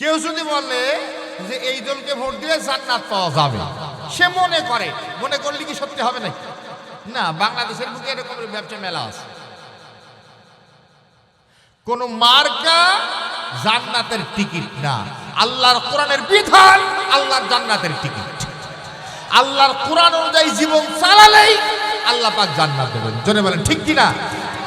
কেউ যদি বলে যে এই দলকে ভোট দিলে জান্নাত পাওয়া যাবে, সে মনে করলে কি সত্যি হবে নাকি? না, বাংলাদেশের বুকে এরকমের ব্যবসা মেলা আছে। কোন মার্কা জান্নাতের টিকিট না, আল্লাহর কোরআনের বিধান আল্লাহর জান্নাতের টিকিট। আল্লাহর কোরআন অনুযায়ী জীবন চালালেই আল্লাহ পাক জান্নাত দেবেন। জোরে বলেন ঠিক কিনা?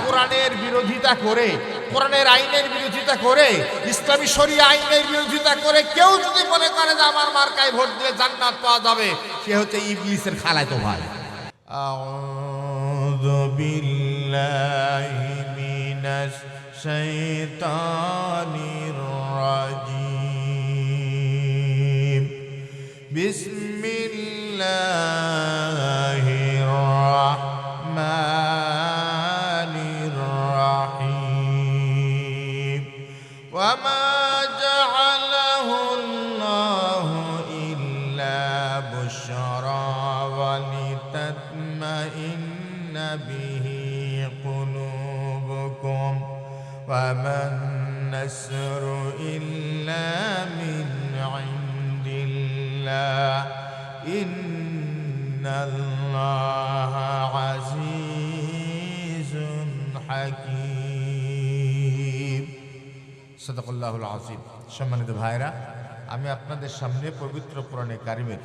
কোরআনের বিরোধিতা করে, কোরআনের আইনের বিরোধিতা করে, ইসলামী শরিয়া আইনের বিরোধিতা করে কেউ যদি মনে করে যে আমার মার্কায় ভোট দিলে জান্নাত পাওয়া যাবে, সে হচ্ছে ইবলিসের খালাতো ভাই। আউযু বিল্লাহি মিনাশ শাইতানির রাজীম। বিসমিল্লাহির রাহমানির রাহিম। ওয়া মা জাআলাহু আল্লাহু ইল্লা বুশরা ওয়া লিতাতমাইন্না বিহি কুলুবুকুম ওয়া মান নাসরু ইল্লা মিন ইনদিল্লাহ ইন্নাল্লাহা আজিজুন হাকীম। সাদাকাল্লাহুল আযীম। সম্মানিত ভাইরা, আমি আপনাদের সামনে পবিত্র কোরআনে কারিমের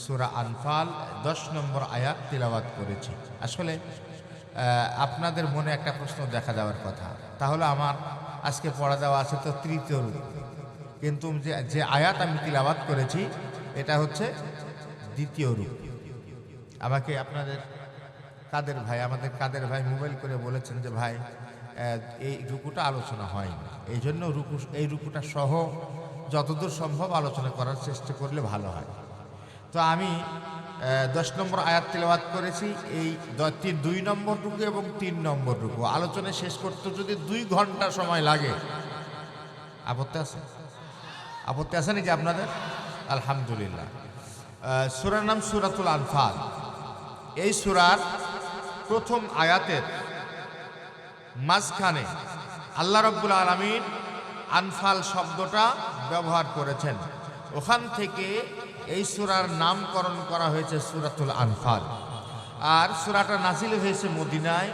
সূরা আনফাল 10 নম্বর আয়াত তিলাওয়াত করেছি। আসলে আপনাদের মনে একটা প্রশ্ন দেখা যাওয়ার কথা, তাহলে আমার আজকে পড়া দেওয়া আছে তো তৃতীয় রূপ, কিন্তু যে আয়াত আমি তিলাওয়াত করেছি এটা হচ্ছে দ্বিতীয় রূপ। আমাকে আপনাদের আমাদের কাদের ভাই মোবাইল করে বলেছেন যে ভাই এই রুকুটা আলোচনা হয়নি, এই জন্য এই রুকুটা সহ যতদূর সম্ভব আলোচনা করার চেষ্টা করলে ভালো হয়। তো আমি 10 নম্বর আয়াত তিলাওয়াত করেছি। এই 2 নম্বর রুকু এবং 3 নম্বর রুকু আলোচনা শেষ করতে যদি 2 ঘন্টা সময় লাগে, আপত্তি আছে নাকি আপনাদের? আলহামদুলিল্লাহ। সূরার নাম সূরাতুল আনফাল। এই সূরার প্রথম আয়াতের মাঝখানে আল্লাহ রাব্বুল আলামিন আনফাল শব্দটা ব্যবহার করেছেন, ওখান থেকে এই সূরার নামকরণ করা হয়েছে সূরাতুল আনফাল। আর সূরাটা নাজিল হয়েছে মদিনায়,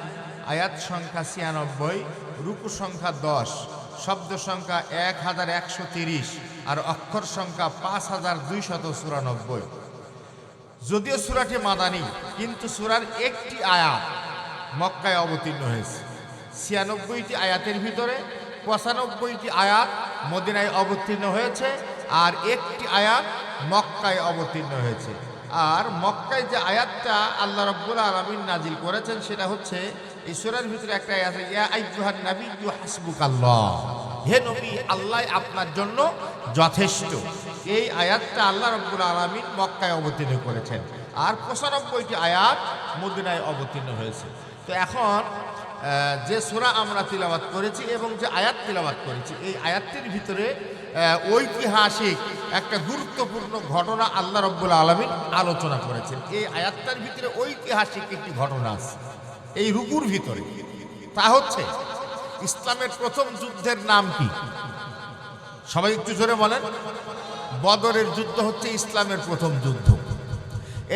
আয়াত সংখ্যা 96, রুকু সংখ্যা 10, শব্দ সংখ্যা 1130 আর অক্ষর সংখ্যা 5294। যদিও সূরাটি মাদানী, কিন্তু সূরার একটি আয়াত মক্কায় অবতীর্ণ হয়েছে। 96টি আয়াতের ভিতরে 95টি আয়াত মদিনায় অবতীর্ণ হয়েছে আর একটি আয়াত মক্কায় অবতীর্ণ হয়েছে। আর মক্কায় যে আয়াতটা আল্লাহ রাব্বুল আলামিন নাজিল করেছেন সেটা হচ্ছে এই সূরার ভিতরে একটা আয়াত আছে, ইয়া আইয়ুহান নাবিয়্যু হাসবুকাল্লাহ, হে নবী আল্লাহ আপনার জন্য যথেষ্ট। এই আয়াতটা আল্লাহ রাব্বুল আলামিন মক্কায় অবতীর্ণ করেছেন আর 95টি আয়াত মদিনায় অবতীর্ণ হয়েছে। তো এখন যে সূরা আমরা তিলাওয়াত করেছি এবং যে আয়াত তিলাওয়াত করেছি, এই আয়াতটির ভিতরে ঐতিহাসিক একটা গুরুত্বপূর্ণ ঘটনা আল্লাহ রাব্বুল আলামিন আলোচনা করেছেন। এই আয়াতটার ভিতরে ঐতিহাসিক একটি ঘটনা আছে এই রুকুর ভিতরে, তা হচ্ছে ইসলামের প্রথম যুদ্ধের নাম কি? সবাই একটু জোরে বলেন। বদরের যুদ্ধ হচ্ছে ইসলামের প্রথম যুদ্ধ।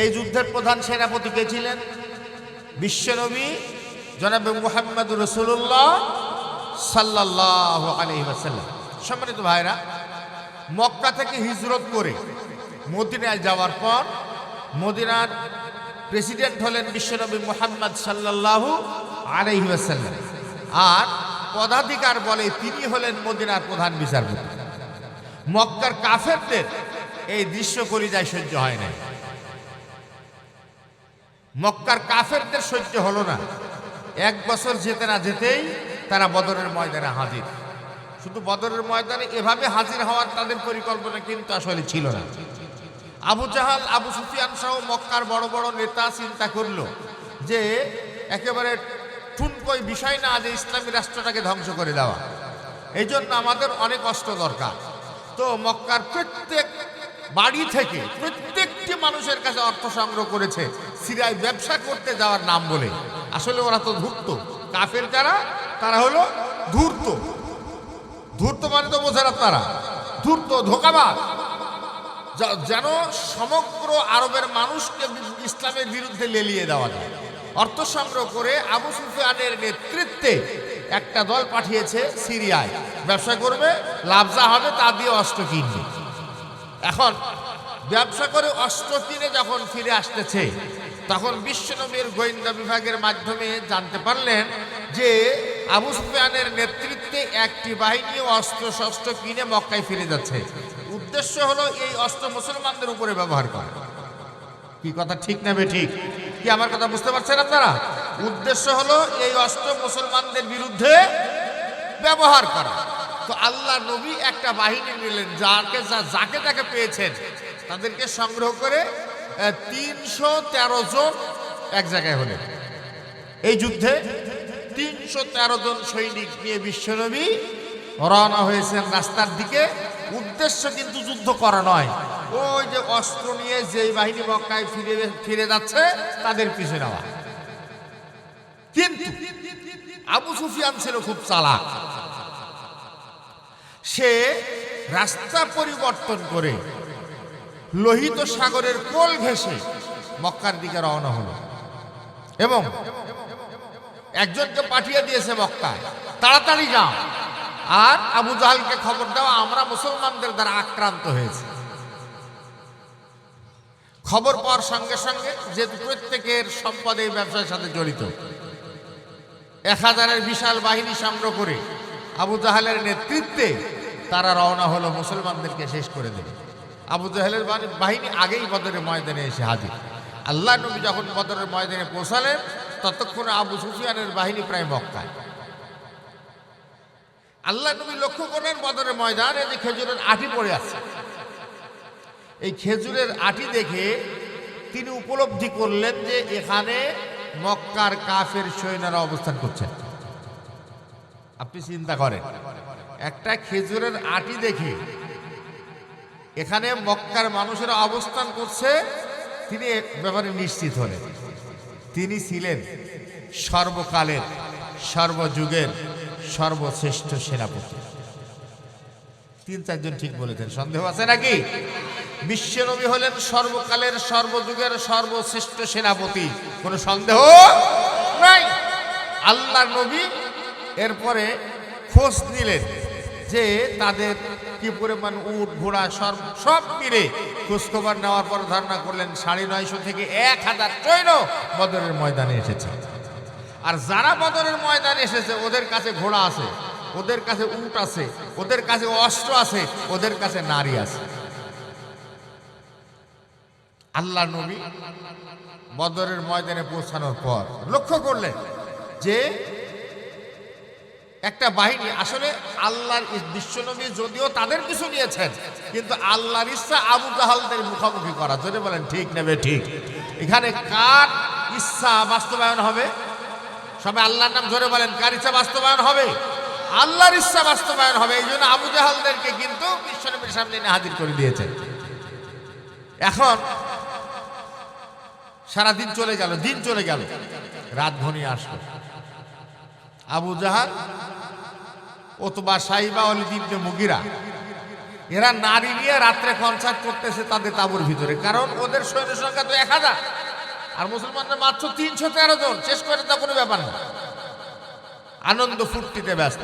এই যুদ্ধের প্রধান সেনাপতি কে ছিলেন? বিশ্বনবী জনাবে মুহাম্মদুর রাসূলুল্লাহ সাল্লাল্লাহু আলাইহি ওয়াসাল্লাম। সম্মানিত ভাইরা, মক্কা থেকে হিজরত করে মদিনায় যাওয়ার পর মদিনার প্রেসিডেন্ট হলেন বিশ্বনবী মুহাম্মদ সাল্লাল্লাহু আলাইহি ওয়াসাল্লাম, আর পদাধিকার বলে তিনি হলেন মদিনার প্রধান বিচারপতি। মক্কার কাফেরদের এই দৃশ্য কলিজায় সহ্য হয় না। মক্কার কাফেরদের সহ্য হলো না। 1 বছর যেতে না যেতেই তারা বদরের ময়দানে হাজির। শুধু বদরের ময়দানে এভাবে হাজির হওয়ার তাদের পরিকল্পনা কিন্তু আসলে ছিল না। আবু জাহাল, আবু সুফিয়ান সহ মক্কার বড় বড় নেতা চিন্তা করলো যে একেবারে ঠুনকই বিষয় না যে ইসলামী রাষ্ট্রটাকে ধ্বংস করে দেওয়া, এই জন্য আমাদের অনেক অস্ত্র দরকার। তো মক্কার প্রত্যেক বাড়ি থেকে প্রত্যেকটি মানুষের কাছে অর্থ সংগ্রহ করেছে সিরিয়ায় ব্যবসা করতে যাওয়ার নাম বলে। আসলে ওরা তো ধূর্ত, কাফের যারা তারা হলো ধূর্ত। ধূর্ত মানে তো বোঝেন আপনারা, ধূর্ত, ধোঁকাবাজ, যেন সমগ্র আরবের মানুষকে ইসলামের বিরুদ্ধে লেলিয়ে দেওয়া যায়। অর্থ সংগ্রহ করে আবু সুফিয়ানের নেতৃত্বে একটা দল পাঠিয়েছে সিরিয়ায়, ব্যবসা করবে, লাভ যা হবে তা দিয়ে অস্ত্র কিনবে। এখন ব্যবসা করে অস্ত্র কিনে যখন ফিরে আসতেছে, তখন বিশ্বনবীর গোয়েন্দা বিভাগের মাধ্যমে জানতে পারলেন যে আবু সুফিয়ানের নেতৃত্বে একটি বাহিনী অস্ত্র শস্ত্র কিনে মক্কায় ফিরে যাচ্ছে। উদ্দেশ্য হলো এই অস্ত্র মুসলমানদের উপরে ব্যবহার করা। কি কথা ঠিক না ঠিক? কি আমার কথা বুঝতে পারছেন আপনারা? উদ্দেশ্য হলো এই অস্ত্র মুসলমানদের বিরুদ্ধে ব্যবহার করা। তো আল্লাহ নবী একটা বাহিনী নিলেন, যাকে যাকে পেয়েছেন তাদেরকে সংগ্রহ করে 313 জন এক জায়গায় হলেন। এই যুদ্ধে 313 জন সৈনিক নিয়ে বিশ্বনবী রওনা হয়েছেন রাস্তার দিকে। উদ্দেশ্য কিন্তু যুদ্ধ করা নয়, ওই যে অস্ত্র নিয়ে যেই বাহিনী মক্কায় ফিরে যাচ্ছে তাদের পিছু নেওয়া। কিন্তু আবু সুফিয়ান ছিল খুব চালাক। সে রাস্তা পরিবর্তন করে লোহিত সাগরের কোল ঘেঁষে মক্কার দিকে রওনা হলো এবং একজনকে পাঠিয়ে দিয়েছে মক্কায়, তাড়াতাড়ি যাও আর আবু জাহালকে খবর দাও আমরা মুসলমানদের দ্বারা আক্রান্ত হয়েছি। খবর পাওয়ার সঙ্গে সঙ্গে যেহেতু প্রত্যেকের সম্পদ এই ব্যবসার সাথে জড়িত, 1000-এর বিশাল বাহিনী সংগ্রহ করে আবু জাহালের নেতৃত্বে তারা রওনা হলো মুসলমানদেরকে শেষ করে দেবে। আবু জাহেলের বাহিনী আগেই বদরের ময়দানে এসে হাজির। আল্লাহ নবী যখন বদরের ময়দানে পৌঁছালেন, ততক্ষণে আবু সুফিয়ানের বাহিনী প্রায় মক্কায়। আল্লাহ নবী লক্ষ্য করলেন বদরের ময়দানে যে খেজুরের আটি পড়ে আছে। এই খেজুরের আটি দেখে তিনি উপলব্ধি করলেন যে এখানে মক্কার কাফের সৈন্যরা অবস্থান করছেন। আপনি চিন্তা করেন, একটা খেজুরের আটি দেখে এখানে মক্কার মানুষেরা অবস্থান করছে, তিনি ব্যাপারে নিশ্চিত হলেন। তিনি ছিলেন সর্বকালের, সর্বযুগের সর্বশ্রেষ্ঠ সেনাপতি। 3-4 জন ঠিক বলেছেন, সন্দেহ আছে নাকি? বিশ্বনবী হলেন সর্বকালের, সর্বযুগের সর্বশ্রেষ্ঠ সেনাপতি, কোনো সন্দেহ নাই। আল্লাহ নবী এরপরে খোঁজ নিলেন যে তাদের কি পরিমাণ উট ঘোড়া সব মিলে খোঁজখবর নেওয়ার পর ধারণা করলেন 950 থেকে 1000 সৈন্য বদরের ময়দানে এসেছে। আর যারা বদরের ময়দানে এসেছে ওদের কাছে ঘোড়া আছে, ওদের কাছে উট আছে, ওদের কাছে অস্ত্র আছে, ওদের কাছে নারী আছে। আল্লাহ নবী বদরের ময়দানে পৌঁছানোর পর লক্ষ্য করলেন যে একটা বাহিনী, আসলে আল্লাহর বিশ্বনবী যদিও তাদের কিছু নিয়েছেন, কিন্তু আল্লাহর ইচ্ছা আবু জাহালদের মুখোমুখি করা। যদি বলেন ঠিক নেবে ঠিক, এখানে কার ইচ্ছা বাস্তবায়ন হবে? সবাই আল্লাহর নাম ধরে বলেন, কার ইচ্ছা বাস্তবায়ন হবে? আল্লাহর ইচ্ছা বাস্তবায়ন হবে। এই জন্য আবু জাহালদেরকে কিন্তু বিশ্বনবীর সামনে এনে হাজির করে দিয়েছেন। এখন সারাদিন চলে গেল, দিন চলে গেল, রাত ঘনিয়ে আসলো। আবু জাহাল, অথবা সাইবা ওয়ালিদ ইবনে মুগিরা, এরা নারী নিয়ে রাত্রে কনসার্ট করতেছে তাদের তাঁবুর ভিতরে। কারণ ওদের সৈন্য সংখ্যা তো 1000 আর মুসলমানরা মাত্র 313 জন। শেষ করে তা কোনো ব্যাপার না, আনন্দ ফুর্তিতে ব্যস্ত।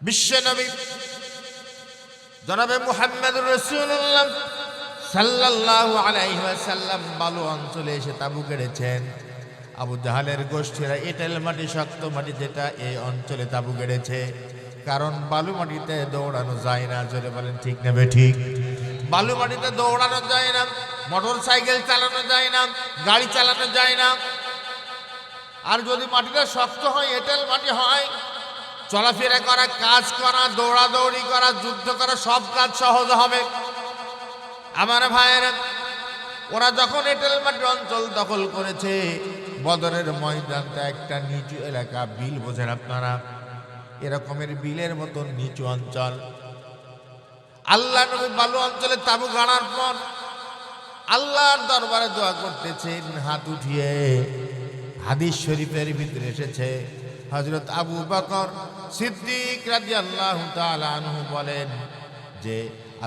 বিশ্বনবী জনাবে মুহাম্মদুর রাসূলুল্লাহ সাল্লাল্লাহু আলাইহি ওয়াসাল্লাম বালু অঞ্চলে এসে তাঁবু গেড়েছেন। আবু জাহালের গোষ্ঠীরা এঁটেল মাটি, শক্ত মাটি, যেটা এই অঞ্চলে তাঁবু গেড়েছে। কারণ বালু মাটিতে দৌড়ানো যায় না। জোরে বলেন ঠিক নেবে ঠিক? বালু মাটিতে দৌড়ানো যায় না, মোটর সাইকেল চালানো যায় না, গাড়ি চালানো যায় না। আর যদি মাটিটা শক্ত হয়, এঁটেল মাটি হয়, চলাফেরা করা, কাজ করা, দৌড়াদৌড়ি করা, যুদ্ধ করা, সব কাজ সহজ হবে। আমার ভাইয়েরা, ওরা যখন এঁটেল মাটির অঞ্চল দখল করেছে, বদরের ময়দানটা একটা নিচু এলাকা, বিল বোঝেন আপনারা, এরকমের বিলের মতন নিচু অঞ্চল। আল্লাহ নবী বালু অঞ্চলে তাঁবু গাড়ার পর আল্লাহর দরবারে দোয়া করতেছেন হাত উঠিয়ে। হাদিস শরীফের ভিতরে এসেছে, হযরত আবু বকর সিদ্দিক রাদিয়াল্লাহু তাআলা আনহু বলেন যে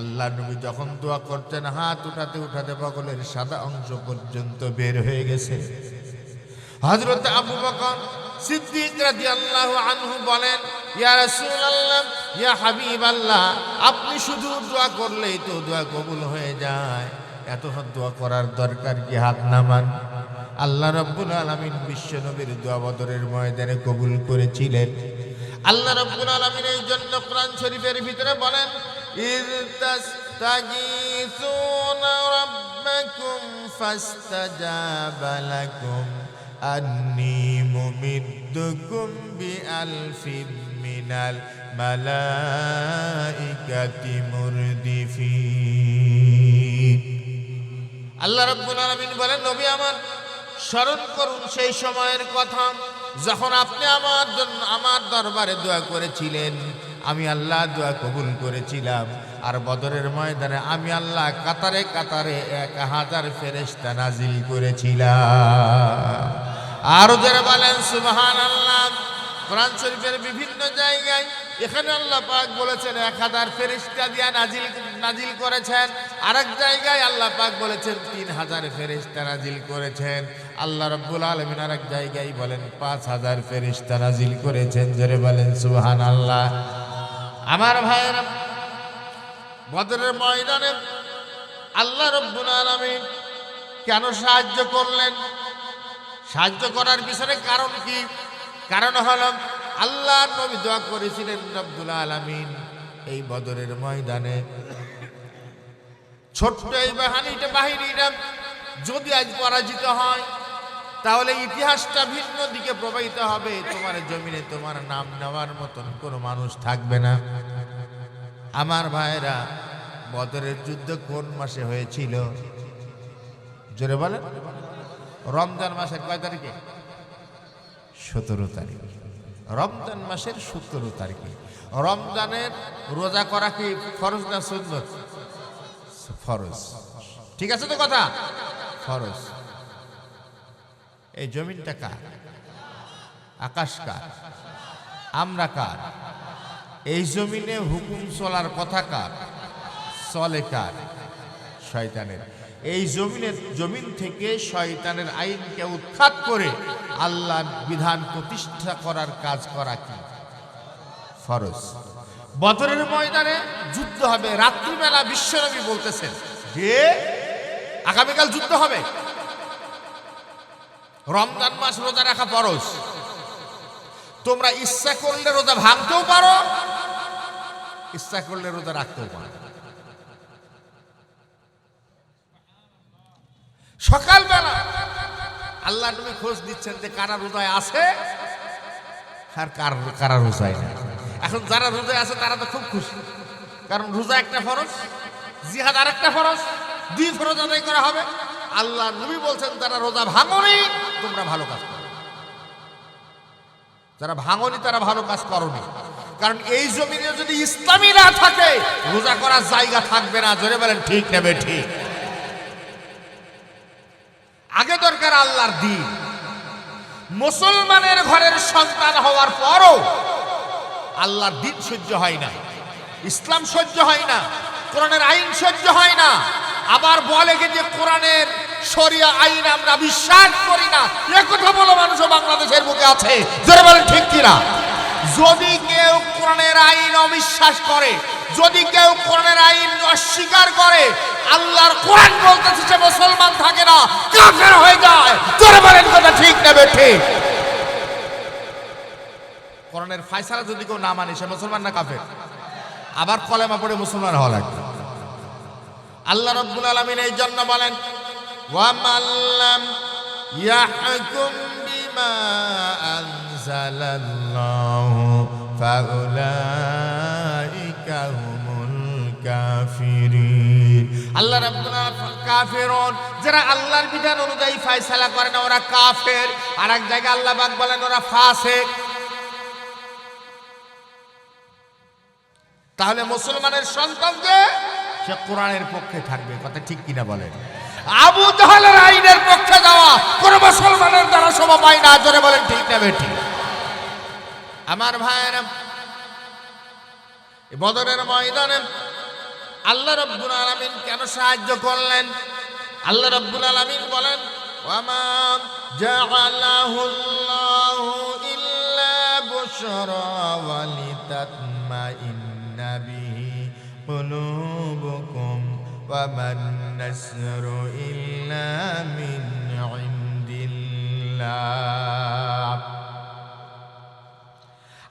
আল্লাহ নবী যখন দোয়া করতেন হাত উঠাতে উঠাতে বগলের সাদা অংশ পর্যন্ত বের হয়ে গেছে। হযরত আবু বকর সিদ্দিক রাদিয়াল্লাহু আনহু বলেন, ইয়া রাসূলুল্লাহ, ইয়া হাবিবাল্লাহ, আপনি শুধু দোয়া করলেই তো দোয়া কবুল হয়ে যায়, এত দোয়া করার দরকার কি? হাত নামান। আল্লাহ রাব্বুল আলামিন বিশ্ব নবীর দোয়া বদরের ময়দানে কবুল করেছিলেন। আল্লাহ রাব্বুল আলামিন এই জন্য কোরআন শরীফের ভিতরে বলেন, ইয তাস্তাগীসুনা রাব্বাকুম ফাস্তাজাবা লাকুম আন্নী মুমিদ্দুকুম বিআলফিন মিনাল মালাইকাতি মুরদিফিন। আল্লাহ রাব্বুল আলামিন বলেন, নবী আমার, স্মরণ করুন সেই সময়ের কথা যখন আপনি আমার দরবারে দোয়া করেছিলেন, আমি আল্লাহ দোয়া কবুল করেছিলাম। আর বদরের ময়দানে আমি আল্লাহ কাতারে কাতারে 1000 ফেরেশতা নাজিল করেছিলাম। আরো যারা বলেন সুবহানাল্লাহ। কোরআন শরীফের বিভিন্ন জায়গায় এখানে আল্লাহ পাক বলেছেন 1000 ফেরেশতা দিয়া নাজিল করেছেন, আরেক জায়গায় আল্লাহ পাক বলেছেন 3000 ফেরেশতা নাজিল করেছেন। আল্লাহ রাব্বুল আলামিন আরেক জায়গায় বলেন 5000 ফেরেশতা নাজিল করেছেন। জোরে বলেন সুবহানাল্লাহ। আমার ভাইয়েরা, বদরের ময়দানে আল্লাহ রাব্বুল আলামিন কেন সাহায্য করলেন? সাহায্য করার পিছনে কারণ কি? কারণ হলো আল্লাহ নবী দোয়া করেছিলেন, রব্বুল আলামিন এই বদরের ময়দানে ছোট্ট এই বাহিনীটা যদি আজ পরাজিত হয় তাহলে ইতিহাসটা ভিন্ন দিকে প্রবাহিত হবে। তোমার জমিনে তোমার নাম নেওয়ার মতন কোনো মানুষ থাকবে না। আমার ভাইরা, বদরের যুদ্ধ কোন মাসে হয়েছিল? জোরে বলেন। রমজান মাসের কয় তারিখে? 17 তারিখ। রমজান মাসের 17 তারিখে। রমজানের রোজা করা কি ফরজ না সুন্নত? ফরজ। ঠিক আছে তো কথা? ফরজ। এই জমিনটা কার? আকাশ কার? আমরা কার? এই জমিনে হুকুম চলার কথা কার? চলে কার? শয়তানের। এই জমিন থেকে শয়তানের আইনকে উৎখাত করে আল্লাহর বিধান প্রতিষ্ঠা করার কাজ করা কি? ফরজ। বদরের ময়দানে যুদ্ধ হবে। রাত্রিবেলা বিশ্বনবী বলতেছেন যে আগামীকাল যুদ্ধ হবে। রমজান মাস রোজা রাখা ফরজ। তোমরা ইচ্ছা করলে রোজা ভাঙতেও পারো, ইচ্ছা করলে রোজা রাখতেও পারো। সকালবেলা আল্লাহ নবী খোঁজ দিচ্ছেন যে কারা রোজায় আছে আর কারা রোজায় না। এখন যারা রোজায় আছে তারা তো খুব খুশি, কারণ রোজা একটা ফরজ, জিহাদ আর একটা ফরজ, 2 ফরজ আদায় করা হবে। আল্লাহ নবী বলছেন যারা রোজা ভাঙনি তোমরা ভালো কাজ করো, যারা ভাঙনি তারা ভালো কাজ করনি। কারণ এই জমিনে যদি ইসলামী না থাকে রোজা করার জায়গা থাকবে না। জোরে বলেন ঠিক নেবে ঠিক। আগে দরকার আল্লাহর দ্বীন। মুসলমানের ঘরের সন্তান হওয়ার পরও আল্লাহর দ্বীন সহ্য হয় না, ইসলাম সহ্য হয় না, কোরআনের আইন সহ্য হয় না। আবার বলে যে কোরআনের শরিয়া আইন আমরা বিশ্বাস করি না। এ কথা বলো মানুষও বাংলাদেশের বুকে আছে। যারা বলেন ঠিক কিনা? যদি কেউ কোরআনের আইন অবিশ্বাস করে, যদি কেউ কোরআনের আইন অস্বীকার করে, আল্লাহর কোরআন বলতেছে সে মুসলমান থাকে না, কাফের হয়ে যায়। যারা বলেন কথা ঠিক নেবে ঠিক। কোরআনের ফয়সালা যদি কেউ না মানে সে মুসলমান না কাফের? আবার কলেমা পড়ে মুসলমান হওয়া লাগবে। আল্লাহ রাব্বুল আলামিন এই জন্য বলেন, ওয়া মাল্লাম ইয়াহকুম বিমা আনজালাল্লাহু ফাউলাইকা হুমুল কাফিরিন। আল্লাহ রাব্বুল আলামিন কাফিরুন, যারা আল্লাহর বিধান অনুযায়ী ফয়সালা করে না ওরা কাফের। আর এক জায়গায় আল্লাহ পাক বলেন ওরা ফাসিক। তাহলে মুসলমানের সন্তানকে সে কোরআনের পক্ষে থাকবে। কথা ঠিক কিনা বলেন? আবু জাহেলের আইনের পক্ষে যাওয়া কোন মুসলমানের দ্বারা শোভা পায় না। জোরে বলেন ঠিক না বেঠিক? আমার ভাইয়েরা, বদরের ময়দানে আল্লাহ রাব্বুল আলামিন কেন সাহায্য করলেন? আল্লাহ রাব্বুল আলামিন বলেন, ওয়ামা জাআলাহুল্লাহু ইল্লা বুশরা ওয়া লিতাতমাইন্না বিহি কুলুবুকুম ওয়া মান নাসরু ইল্লা মিন ইনদিল্লাহ।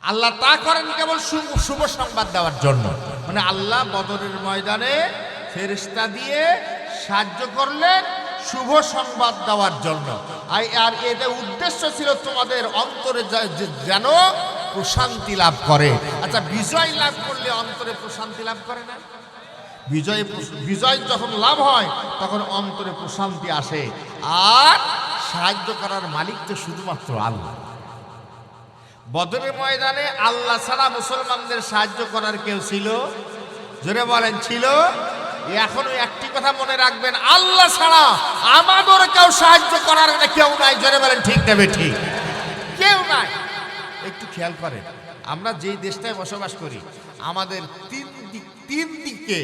আল্লাহ তা করেন কেবল শুভ সংবাদ দেওয়ার জন্য। মানে আল্লাহ বদরের ময়দানে ফেরেশতা দিয়ে সাহায্য করলেন শুভ সংবাদ দেওয়ার জন্য। আর এটা উদ্দেশ্য ছিল তোমাদের অন্তরে যেন প্রশান্তি লাভ করে। আচ্ছা, বিজয় লাভ করলে অন্তরে প্রশান্তি লাভ করে না? বিজয় যখন লাভ হয় তখন অন্তরে প্রশান্তি আসে। আর সাহায্য করার মালিক তো শুধুমাত্র আল্লাহ। বদরের ময়দানে আল্লাহ ছাড়া মুসলমানদের সাহায্য করার কেউ ছিল? জোরে বলেন, ছিল? এখনো একটি কথা মনে রাখবেন, আল্লাহ ছাড়া আমাদের কেউ সাহায্য করার কেউ নাই। জোরে বলেন ঠিক নেবে, ঠিক কেউ নাই। একটু খেয়াল করেন, আমরা যেই দেশটায় বসবাস করি আমাদের তিন দিকে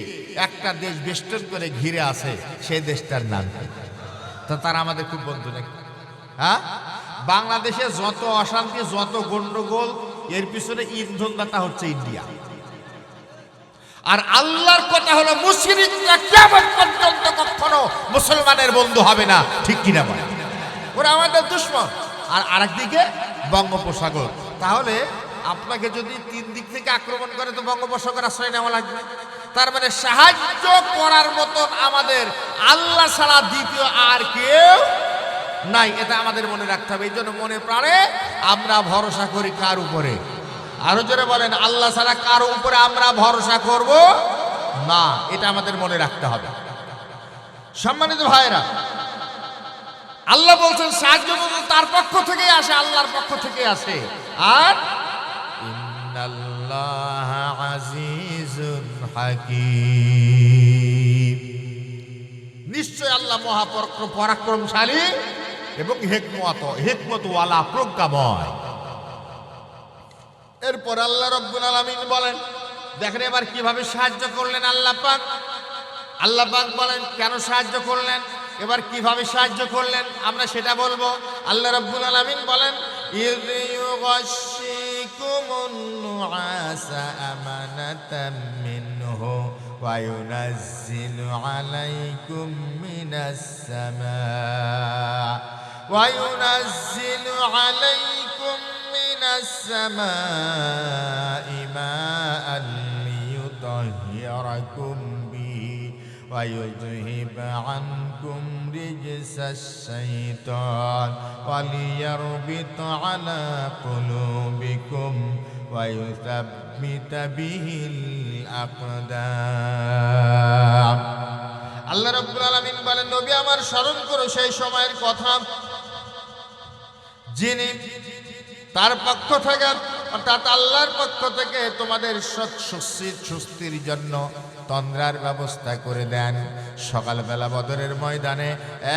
একটা দেশ বেষ্টন করে ঘিরে আছে, সেই দেশটার নাম কি? তো তারা আমাদের খুব বন্ধু নাকি? হ্যাঁ, বাংলাদেশে যত অশান্তি, যত গন্ডগোল, এর পিছনে ইন্ধনদাতা হচ্ছে ইন্ডিয়া। আর আল্লাহর কথা হলো মুশরিকরা কিয়ামত পর্যন্ত কখনো মুসলমানের বন্ধু হবে না। ঠিক কিনা বলে? ওরা আমাদের দুশমন। আর আরেকদিকে বঙ্গোপসাগর। তাহলে আপনাকে যদি তিন দিক থেকে আক্রমণ করে তো বঙ্গোপসাগর আশ্রয় নেওয়া লাগবে। তার মানে সাহায্য করার মতন আমাদের আল্লাহ ছাড়া দ্বিতীয় আর কেউ নাই। এটা আমাদের মনে রাখতে হবে। এই জন্য মনে প্রাণে আমরা ভরসা করি কার উপরে? আরো জোরে বলেন, আল্লাহ ছাড়া কারো উপরে আমরা ভরসা করব না। এটা আমাদের মনে রাখতে হবে। সম্মানিত ভাইরা, আল্লাহ বলছেন সাহায্য তার পক্ষ থেকেই আসে, আল্লাহর পক্ষ থেকে আসে। আর ইন্নাল্লাহা আজিজুন হাকীম, নিশ্চয় আল্লাহ পরাক্রমশালী এবং হিকমতওয়ালা, প্রজ্ঞাময়। এরপর আল্লাহ রাব্বুল আলামিন বলেন, দেখেন এবার কিভাবে সাহায্য করলেন আল্লাহ পাক। আল্লাহ পাক বলেন কেন সাহায্য করলেন, এবার কিভাবে সাহায্য করলেন আমরা সেটা বলবো। আল্লাহ রাব্বুল আলামিন বলেন, ইয ইউগাশশিকুমুন নুআসা আমানাতাম মিনহু ওয়া ইউনাজ্জিলু আলাইকুম মিনাস সামা ওয়া ইউনাজ্জিলু আলাইকুম মিনাস সামাই মাআন লিয়ুতাহহিরাকুম ويذهب عنكم رجس الشيطان وليربط على قلوبكم ويثبت به الأقدام। আল্লাহ রাব্বুল আলামিন বলেন, নবী আমার স্মরণ করো সেই সময়ের কথা যিনি তার পক্ষ থেকে, অর্থাৎ আল্লাহর পক্ষ থেকে তোমাদের স্বস্তির জন্য তন্দ্রার ব্যবস্থা করে দেন। সকালবেলা বদরের ময়দানে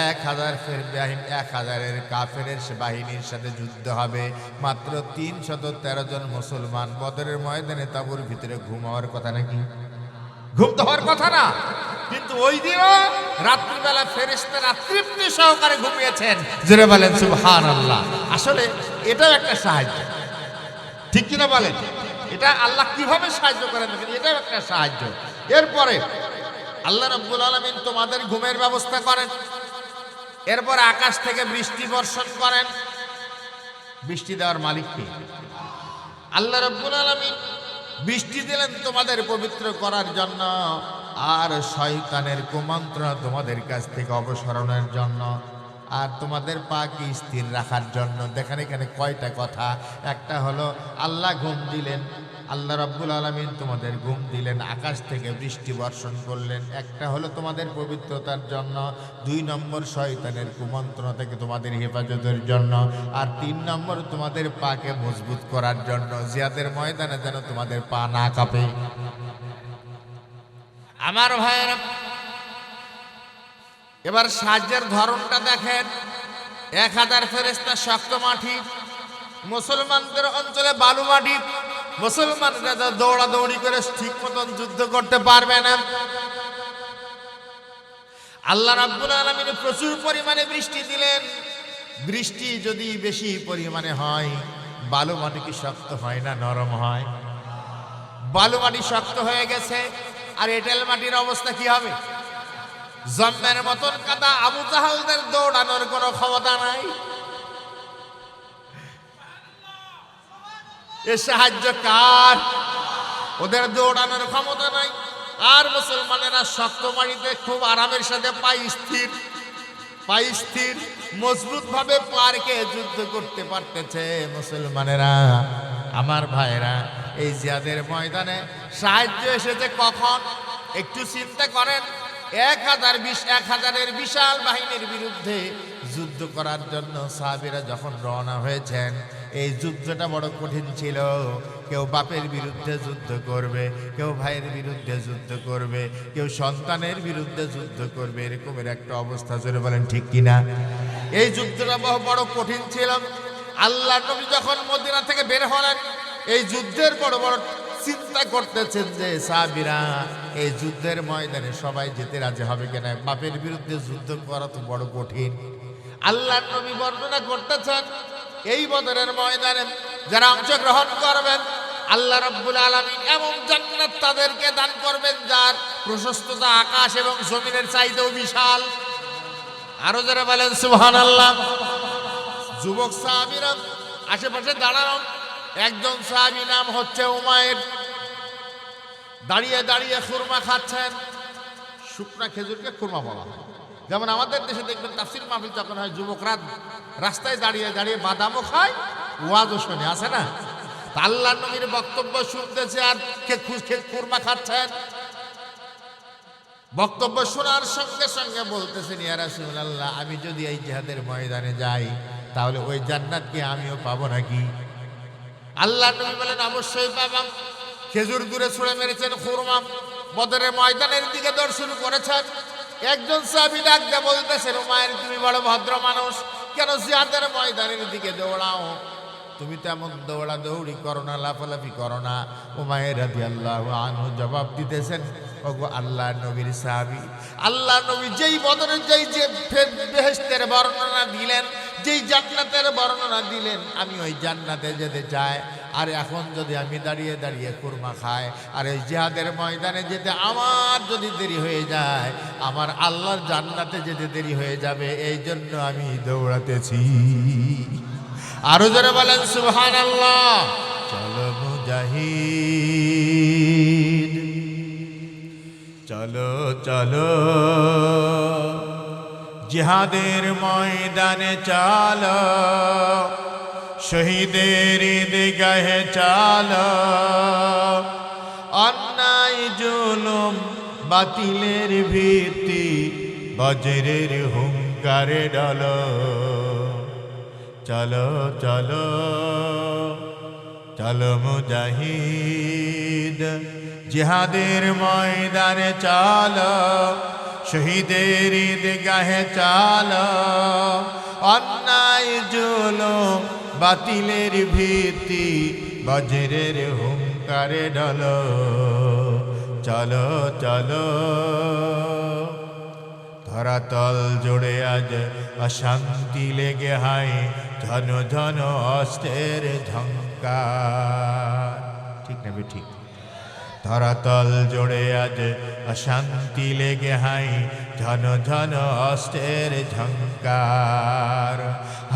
1000 কাফেরের বাহিনীর সাথে যুদ্ধ হবে। মাত্র 313 জন মুসলমান। বদরের ময়দানে তাঁবুর ভিতরে ঘুম হওয়ার কথা নাকি? ঘুম তো হওয়ার কথা না, কিন্তু ওই দিনও রাত্রিবেলা ফেরেশতারা তৃপ্তি সহকারে ঘুমিয়েছেন। জোরে বলেন সুবহানাল্লাহ। আসলে এটাও একটা সাহায্য, ঠিক কিনা বলেন? এটা আল্লাহ কিভাবে সাহায্য করেন, এটাও একটা সাহায্য। এরপরে আল্লাহ রাব্বুল আলামিন তোমাদের ঘুমের ব্যবস্থা করেন। এরপর আকাশ থেকে বৃষ্টি বর্ষণ করেন। বৃষ্টি দেওয়ার মালিক কে? আল্লাহ রাব্বুল আলামিন বৃষ্টি দিলেন তোমাদের পবিত্র করার জন্য, আর শয়তানের কুমন্ত্রণা তোমাদের কাছ থেকে অপসারণের জন্য, আর তোমাদের পাকে স্থির রাখার জন্য। দেখেন এখানে কয়টা কথা। একটা হলো আল্লাহ ঘুম দিলেন, আল্লাহ রাব্বুল আলামিন তোমাদের ঘুম দিলেন, আকাশ থেকে বৃষ্টি বর্ষণ করলেন। একটা হলো তোমাদের পবিত্রতার জন্য, 2 নম্বর শয়তানের কুমন্ত্রণা থেকে তোমাদের হেফাজতের জন্য, আর 3 নম্বর তোমাদের পাকে মজবুত করার জন্য, জিহাদের ময়দানে যেন তোমাদের পা না কাঁপে। আমার ভাইয়েরা, এবার সাহায্যের ধরনটা দেখেন। 1000 ফেরেশতা শক্ত মাটি, মুসলমানদের অঞ্চলে বালু মাটি, মুসলমানরা দৌড়াদৌড়ি করে ঠিক মতন যুদ্ধ করতে পারবে না। আল্লাহ রাব্বুল আলামিন প্রচুর পরিমাণে বৃষ্টি দিলেন। বৃষ্টি যদি বেশি পরিমাণে হয়, বালু মাটি কি শক্ত হয় না নরম হয়? বালু মাটি শক্ত হয়ে গেছে, আর এঁটেল মাটির অবস্থা কি হবে? জম্মের মতন কাদা। আবু জাহালদের দৌড়ানোর কোনো ক্ষমতা নাই। এ সাহায্য কার? ওদের দৌড়ানোর ক্ষমতা নাই। আর মুসলমানেরা শক্ত মাটিতে খুব আরামের সাথে পাই স্থির মজবুত ভাবে পারকে যুদ্ধ করতে পারতেছে মুসলমানেরা। আমার ভাইরা, এই জিহাদের ময়দানে সাহায্য এসেছে কখন? একটু চিন্তা করেন। 1000-20,000-এর বিশাল বাহিনীর বিরুদ্ধে যুদ্ধ করার জন্য সাহাবীরা যখন রওনা হয়েছেন, এই যুদ্ধটা বড় কঠিন ছিল। কেউ বাপের বিরুদ্ধে যুদ্ধ করবে, কেউ ভাইয়ের বিরুদ্ধে যুদ্ধ করবে, কেউ সন্তানের বিরুদ্ধে যুদ্ধ করবে, এরকমের একটা অবস্থা। জোরে বলেন ঠিক কিনা? এই যুদ্ধটা বড় কঠিন ছিল। আল্লাহর নবী যখন মদিনা থেকে বের হলেন, এই যুদ্ধের বড় চিন্তা করতেছেন যে সাহাবীরা এই যুদ্ধের ময়দানে সবাই যেতে রাজি হবে কিনা। বাপের বিরুদ্ধে যুদ্ধ করা তো বড় কঠিন। আল্লাহর নবী বর্ণনা করতেছেন, এই বদরের ময়দানে যারা অংশগ্রহণ করবেন, আল্লাহ রাব্বুল আলামিন এমন জান্নাত তাদেরকে দান করবেন যার প্রশস্ততা আকাশ এবং জমিনের চাইতেও বিশাল। আরো যারা বলেন সুবহানাল্লাহ। যুবক সাহাবীরা আশেপাশে দাঁড়ানো। একজন সাহাবী নাম হচ্ছে উমায়ের, দাঁড়িয়ে দাঁড়িয়ে খুরমা খাচ্ছেন। শুকনা খেজুরকে খুরমা বলা হয়। যেমন আমাদের দেশে দেখবেন তাফসীর মাহফিল যখন হয়, যুবকরা রাস্তায় দাঁড়িয়ে দাঁড়িয়ে বাদামও খায়, ওয়াজও শোনে, আছে না? আল্লাহর নবীর বক্তব্য শুনতেছে আর খুরমা খাচ্ছেন। বক্তব্য শোনার সঙ্গে সঙ্গে বলতেছেন, ইয়া রাসূলুল্লাহ, আমি যদি এই জিহাদের ময়দানে যাই তাহলে ওই জান্নাত কি আমিও পাবো নাকি? আল্লাহর নবী বলেন, অবশ্যই পাবাম। খেজুর দূরে ছুঁড়ে মেরেছেন খুরমা। বদরের ময়দানের দিকে দৌড় শুরু করেছেন। একজন সাহাবী ডাক দিয়ে বলতেছেন, উমায়ের, তুমি বড় ভদ্র মানুষ, কেন জিহাদের ময়দানের দিকে দৌড়াও? তুমি তেমন দৌড়াদৌড়ি করো না, লাফালাফি করো না। উমায়ের রাদিয়াল্লাহু আনহু জবাব দিতেছেন, ওগো আল্লাহর নবীর সাহাবী, আল্লাহর নবী যেই বদরের যে বেহেশতের বর্ণনা দিলেন, যেই জান্নাতের বর্ণনা দিলেন, আমি ওই জান্নাতে যেতে চাই। আর এখন যদি আমি দাঁড়িয়ে দাঁড়িয়ে খুরমা খাই আর এই জিহাদের ময়দানে যেতে আমার যদি দেরি হয়ে যায়, আমার আল্লাহর জান্নাতে যেতে দেরি হয়ে যাবে, এই জন্য আমি দৌড়াতেছি। আরো যারা বলেন সুবহানাল্লাহ। চলো মুজাহিদ, চলো চলো জিহাদের ময়দানে চলো, শহীদের ঈদগাহে চলো, অন্যায় জুলুম বাতিলের ভিত্তি বজ্রের হুঙ্কারে ডলো। চলো চলো চলো মুজাহিদ, জিহাদের ময়দানে চলো, শহীদের ঈদগাহে চলো, অন্যায় জুলুম বাতিলের ভিত্তি বজ্রের হুঙ্কারে ডলো। চলো চলো ধরাতল জুড়ে আজ অশান্তি লেগে হায়, ঝন ঝন অস্ত্রের ঝংকার। ঠিক না? ঠিক। ধরাতল জুড়ে আজ অশান্তি লেগে হায়, ঝন ঝন অস্ত্রের ঝংকার।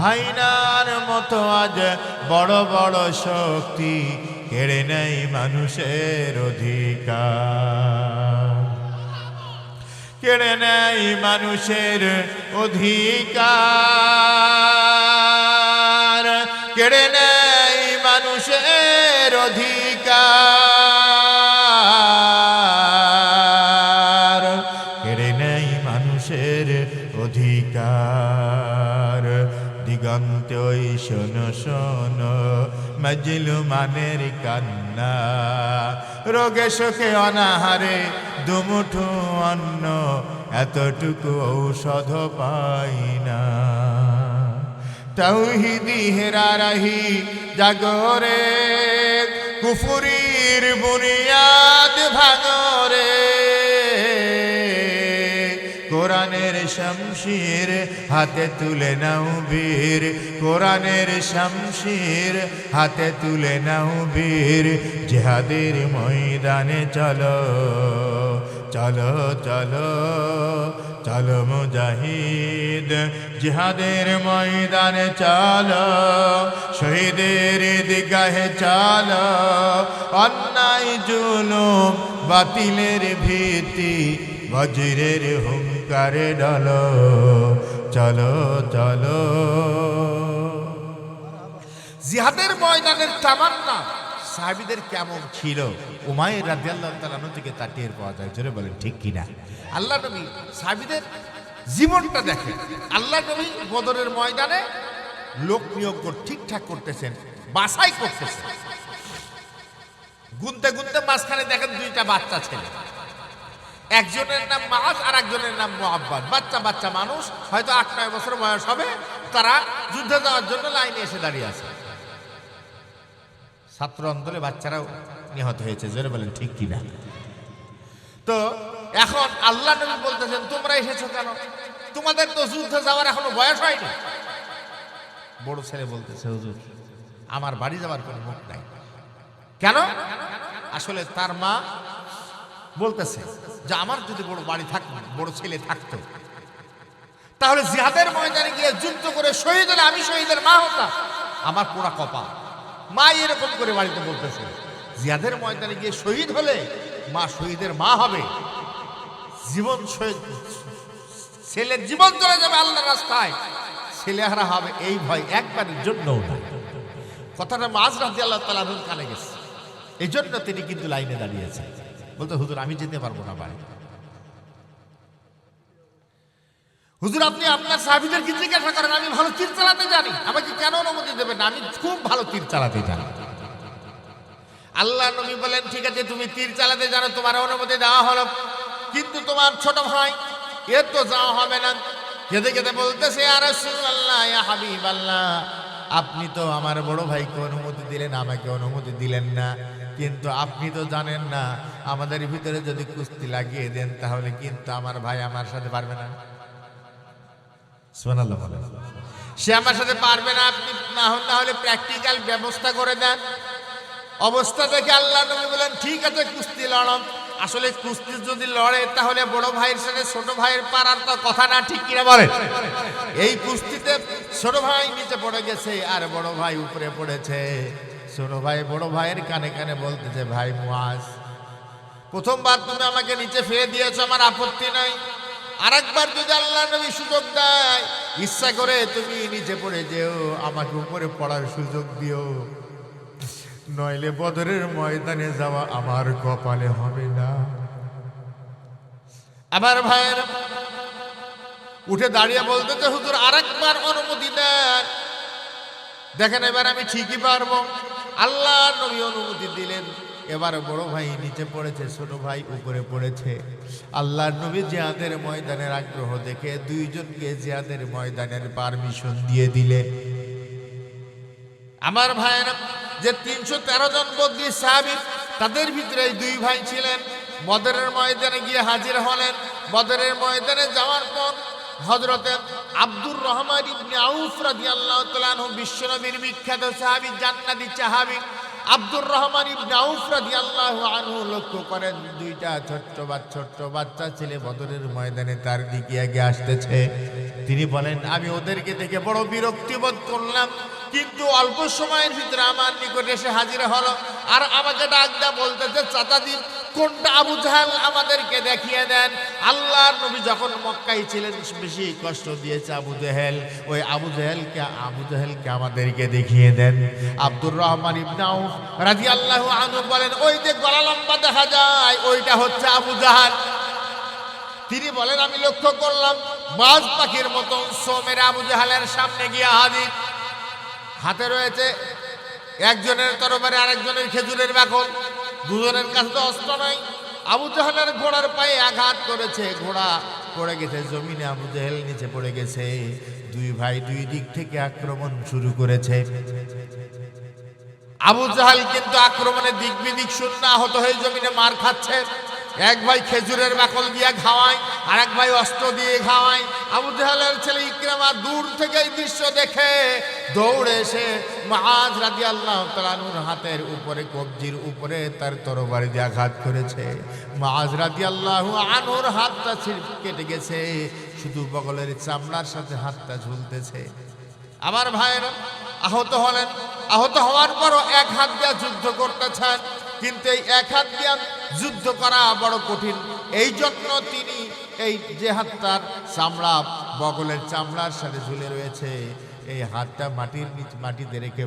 হাইনার মতো আজ বড় বড় শক্তি কেড়ে নেয় মানুষের অধিকার, কেড়ে নেয় মানুষের অধিকার, কেড়ে নেয় মানুষের অধিকার, কেড়ে নেয় মানুষের অধিকার। দিগন্তে ওই শোনো শোনো মজলুমানের কান্না, রোগে শোকে অনাহারে দুমুঠো অন্ন, এতটুকু ঔষধ পাই না। তাওহীদি হেরা রাহি জাগরে, কুফরির বুনিয়াদ ভাঙরে। কোরআনের শমশির হাতে তুলে নাও বীর, কোরআনের শমশির হাতে তুলে নাও বীর। জিহাদের ময়দানে চলো চলো চলো চলো মুজাহিদ, জিহাদের ময়দানে চলো, শহীদের ঈদগাহে চলো। অন্যায় জুলুম বাতিলের ভীতি, বজ্রের হুঙ্কারে ডলো, চলো চলো। জিহাদের ময়দানের তামান্না সাহাবীদের কেমন ছিল, উমাইর রাদিয়াল্লাহু তাআলা আনহু থেকে তা টের পাওয়া যায়। জোরে বলেন ঠিক কিনা? আল্লাহ নবী সাহাবীদের জীবনটা দেখেন। আল্লাহ নবী বদরের ময়দানে লোক নিয়োগ ঠিকঠাক করতেছেন, বাছাই করতেছেন। গুনতে গুনতে মাঝখানে দেখেন দুইটা বাচ্চা ছেলে, একজনের নাম মাআজ আর একজনের নাম মুআব্বাদ। বাচ্চা বাচ্চা মানুষ, হয়তো ৮-৯ বছর বয়স হবে। তারা যুদ্ধে যাওয়ার জন্য লাইনে এসে দাঁড়িয়ে আছে। ছাত্র আন্দোলনে বাচ্চারাও নিহত হয়েছে। জোরে বলেন ঠিক কিনা? তো এখন আল্লাহ নবী বলতেছেন, তোমরা এসেছো কেন? তোমাদের তো যুদ্ধে যাওয়ার এখনো বয়স হয়নি। বড় ছেলে বলতেছে, হুজুর আমার বাড়ি যাওয়ার কোনো মুখ নাই। কেন? আসলে তার মা বলতেছে যে আমার যদি বড় বাড়ি থাকতো, বড় ছেলে থাকতো, তাহলে জিহাদের ময়দানে গিয়ে যুদ্ধ করে শহীদ হলে আমি শহীদের মা হতাম। আমার পোড়া কপাল। মা এরকম করে বাড়িতে বলতেছে, জিহাদের ময়দানে গিয়ে শহীদ হলে মা শহীদের মা হবে, জীবন ছেলের জীবন চলে যাবে আল্লাহর রাস্তায়, ছেলেহারা হবে, এই ভয় একবারের জন্যও না। কথাটা মাআজ রাদিয়াল্লাহু তাআলা আনহুর কানে গেছে। এই জন্য তিনি কিন্তু লাইনে দাঁড়িয়েছেন। বলতে, হুজুর আমি যেতে পারবো না বাড়ি। হুজুর আপনি আপনার সাহাবীদের কি জিজ্ঞাসা করেন, আমি ভালো তীর চালাতে জানি, আমাকে কেন অনুমতি দেবেন না? আমি খুব ভালো তীর চালাতে জানি। আল্লাহ নবী বলেন, ঠিক আছে তুমি তীর চালাতে জানো, তোমার অনুমতি দেওয়া হলো, কিন্তু তোমার ছোট ভাই এর তো যাওয়া হবে না। কেঁদে কেঁদে বলতেছে, ইয়া রাসূলুল্লাহ, ইয়া হাবিবাল্লাহ, আপনি তো আমার বড় ভাইকে অনুমতি দিলেন, আমাকে অনুমতি দিলেন না। কিন্তু আপনি তো জানেন না, আমাদের ভিতরে যদি কুস্তি লাগিয়ে দেন তাহলে কিন্তু আমার ভাই আমার সাথে পারবে না। সুবহানাল্লাহ বলেন। সে আমার সাথে পারবে না, আপনি না হলে প্র্যাকটিক্যাল ব্যবস্থা করে দেন। অবস্থা দেখে আল্লাহ নবী বলেন, ঠিক আছে কুস্তি লড়ো। আসলে কুস্তি যদি লড়ে তাহলে বড় ভাইয়ের সাথে ছোট ভাইয়ের পারার তো কথা না, ঠিক কিনা বলেন? এই কুস্তিতে ছোট ভাই নিচে পড়ে গেছে আর বড় ভাই উপরে পড়েছে। ছোট ভাই বড় ভাইয়ের কানে কানে বলতেছে, ভাই মুআজ, প্রথমবার তুমি আমাকে নিচে ফেলে দিয়েছো, আমার আপত্তি নাই। আরেকবার যদি আল্লাহ নবী সুযোগ দেয়, ইচ্ছা করে তুমি নিচে পড়ে যেও, আমাকে উপরে পড়ার সুযোগ দিও, নইলে বদরের ময়দানে যাওয়া আমার কপালে হবে না। আমার ভাইয়ের উঠে দাঁড়িয়ে বলতেছে, হুজুর আরেকবার অনুমতি দেন, দেখেন এবার আমি ঠিকই পারবো। আল্লাহ নবী অনুমতি দিলেন। এবার বড় ভাই নিচে পড়েছে, ছোট ভাই উপরে পড়েছে। আল্লাহ নবী জিহাদের ময়দানের আগ্রহ দেখে দুইজনকে জিহাদের ময়দানের পারমিশন দিয়ে দিলে। আমার ভাইয়েরা, যে ৩১৩ জন বদরী সাহাবী, তাদের ভিতরে দুই ভাই ছিলেন, বদরের ময়দানে গিয়ে হাজির হলেন। বদরের ময়দানে যাওয়ার পর হযরতে আব্দুর রহমান ইবনে আউফ রাদিয়াল্লাহু তাআলা আনহু, বিশ্বনবীর বিখ্যাত সাহাবী, জান্নাতি সাহাবী আব্দুর রহমান ইবনে আউফ রাদিয়াল্লাহু আনহু লক্ষ্য করেন দুইটা ছোট্ট বাচ্চা ছেলে বদরের ময়দানে তার দিকে এগিয়ে আসতেছে। তিনি বলেন, আমি ওদেরকে দেখে বড় বিরক্তি বোধ করলাম, কিন্তু অল্প সময়ের ভিতরে আমার নিকটে এসে হাজির হলো আর আমাকে ডাক দেয়া বলতেছে, চাচাজি কোনটা আবু জাহেল আমাদেরকে দেখিয়ে দেন। আল্লাহর নবী যখন মক্কায় ছিলেন বেশি কষ্ট দিয়েছে আবু জাহেল, ওই আবু জাহেলকে আমাদেরকে দেখিয়ে দেন। আব্দুর রহমান ইবনে আউফ রাদিয়াল্লাহু আনহু বলেন, ওই যে গলা লম্বা দেখা যায় ওইটা হচ্ছে আবু জাহেল। তিনি বলেন, আমি লক্ষ্য করলাম বাজ পাখির মতো সোমের আবু জাহেলের সামনে গিয়ে হাজির। হাতে রয়েছে একজনের তরবারি, আরেকজনের খেজুরের বাকল, দুজনের কাছে তো অস্ত্র নাই। আবু জাহেলের ঘোড়ার পায়ে আঘাত করেছে, ঘোড়া পড়ে গেছে জমিনে, আবু জাহেল নিচে পড়ে গেছে। দুই ভাই দুই দিক থেকে আক্রমণ শুরু করেছে। আবু জাহাল কিন্তু আক্রমণের দিক বিদিক শূন্য আহত হয়ে জমিনে মার খাচ্ছে। এক ভাই খেজুরের বাকল দিয়ে খাওয়ায়, আর এক ভাই অস্ত্র দিয়ে খাওয়ায়। আবু জাহালের ছেলে ইকরামা দূর থেকে এই দৃশ্য দেখে দৌড়ে এসে মুআজ রাদিয়াল্লাহু তাআলা আনহুর হাতের উপরে, কবজির উপরে তার তরবারি দিয়ে আঘাত করেছে। মুআজ রাদিয়াল্লাহু আনহুর হাতটা কেটে গেছে, শুধু বগলের চামড়ার সাথে হাতটা ঝুলতেছে। আমার ভাইয়েরা আহত হলেন। আহত হওয়ার পরও এক হাত দিয়ে যুদ্ধ করতেছেন, কিন্তু এই এক হাত দিয়ে যুদ্ধ করা বড় কঠিন। এই জন্য তিনি এই যে হাতটার চামড়া বগলের চামড়ার সাথে ঝুলে রয়েছে, এই হাতটা মাটিতে রেখে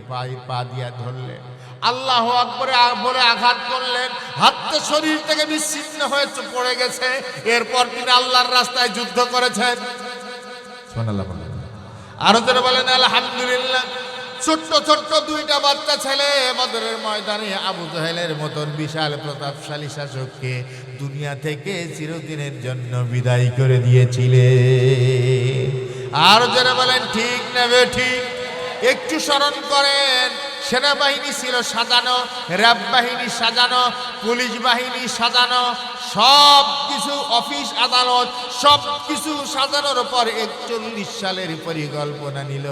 পা দিয়া ধরলেন, আল্লাহু আকবার বলে আঘাত করলেন। হাতটা শরীর থেকে বিচ্ছিন্ন হয়ে পড়ে গেছে। এরপর তিনি আল্লাহর রাস্তায় যুদ্ধ করেছেন। সুবহানাল্লাহ। আরো যারা বলেন আলহামদুলিল্লাহ। ছোট্ট ছোট্ট দুইটা বাচ্চা ছেলে বদরের ময়দানে আবু জাহেলের মতন বিশাল প্রতাপশালী শাসককে দুনিয়া থেকে চিরদিনের জন্য বিদায় করে দিয়েছিলেন। আর যারা বলেন ঠিক না ঠিক, একটু স্মরণ করেন, সেনাবাহিনী ছিল সাজানো, র্যাব বাহিনী সাজানো, পুলিশ বাহিনী সাজানো, সব কিছু অফিস আদালত সব কিছু সাজানোর পর 41 সালের পরিকল্পনা নিল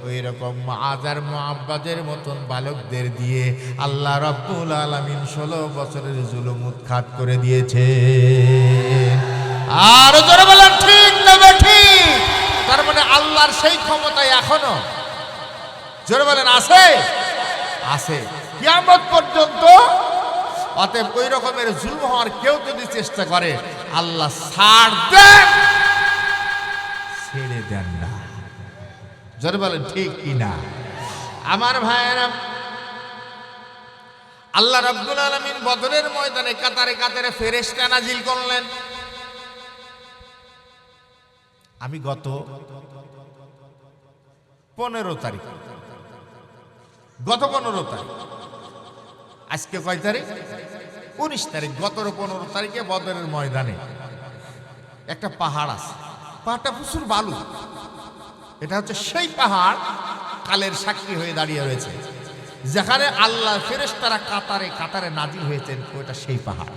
ওই রকম মুআজ আর মুআব্বাদের মতন বালকদের দিয়ে আল্লাহ রাব্বুল আলামিন 16 বছরের জুলুম উৎখাত করে দিয়েছে। আর যারা বলেন ঠিক না ঠিক, তার মানে আল্লাহর সেই ক্ষমতা এখনো, জোরে বলেন, আছে আছে কিয়ামত পর্যন্ত। অতএব ওই রকমের জুলুম হওয়ার কেউ যদি চেষ্টা করে, আল্লাহ ছাড় দেন, ছেড়ে দেন না। জোরে বলেন ঠিক কিনা। আমার ভাইয়েরা, আল্লাহ রাব্বুল আলামিন বদরের ময়দানে কাতারে কাতারে ফেরেশতা নাজিল করলেন। আমি গত 15 তারিখ, আজকে কয় তারিখ? 19 তারিখ। গত 15 তারিখে বদরের ময়দানে একটা পাহাড় আছে, পাহাড়টা প্রচুর বালু। এটা হচ্ছে সেই পাহাড় কালের সাক্ষী হয়ে দাঁড়িয়ে রয়েছে, যেখানে আল্লাহ ফেরেশতারা কাতারে কাতারে নাজিল হয়েছেন। ওটা সেই পাহাড়,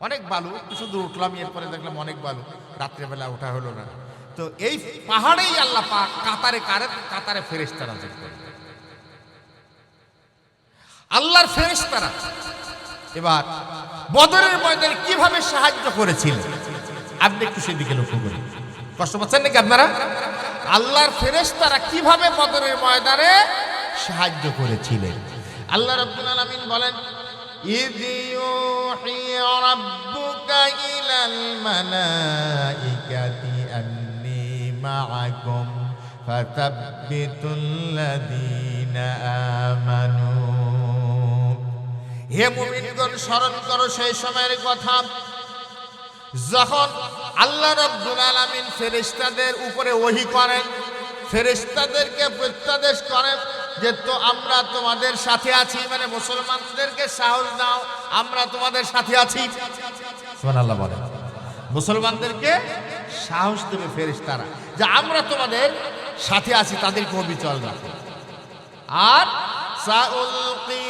অনেক বালু। কিছু দূর উঠলাম, এরপরে দেখলাম অনেক বালু, রাত্রেবেলা ওঠা হলো না। তো এই পাহাড়েই আল্লাহ পাক কাতারে কাতারে ফেরেশতারা নাজিল করেন। আল্লাহর ফেরেশতারা এবার বদরের ময়দানে কিভাবে সাহায্য করেছিলেন, আপনি একটু সেদিকে লক্ষ্য করুন। কষ্ট পাচ্ছেন নাকি আপনারা? আল্লাহর ফেরেশতারা কিভাবে বদরের ময়দানে সাহায্য করেছিলেন? আল্লাহ রাব্বুল আলামিন বলেন, ইয ইউহি রাব্বুকা ইলাল মালাইকাতি আন্নী মাআকুম ফাতাব্বিতুল্লাযীনা আমানু। হে মুমিনগণ, স্মরণ করো সেই সময়ের কথা যখন আল্লাহ রাব্বুল আলামিন ফেরেশতাদের উপরে ওহী করেন, ফেরেশতাদেরকে প্রত্যাদেশ করেন যে তো আমরা তোমাদের সাথে আছি, মানে মুসলমানদেরকে সাহস দাও, আমরা তোমাদের সাথে আছি। সুবহানাল্লাহ বলেন। মুসলমানদেরকে সাহস দেবে ফেরেশতারা যে আমরা তোমাদের সাথে আছি, তাদেরকে অবিচল রাখো। আর সাউলকি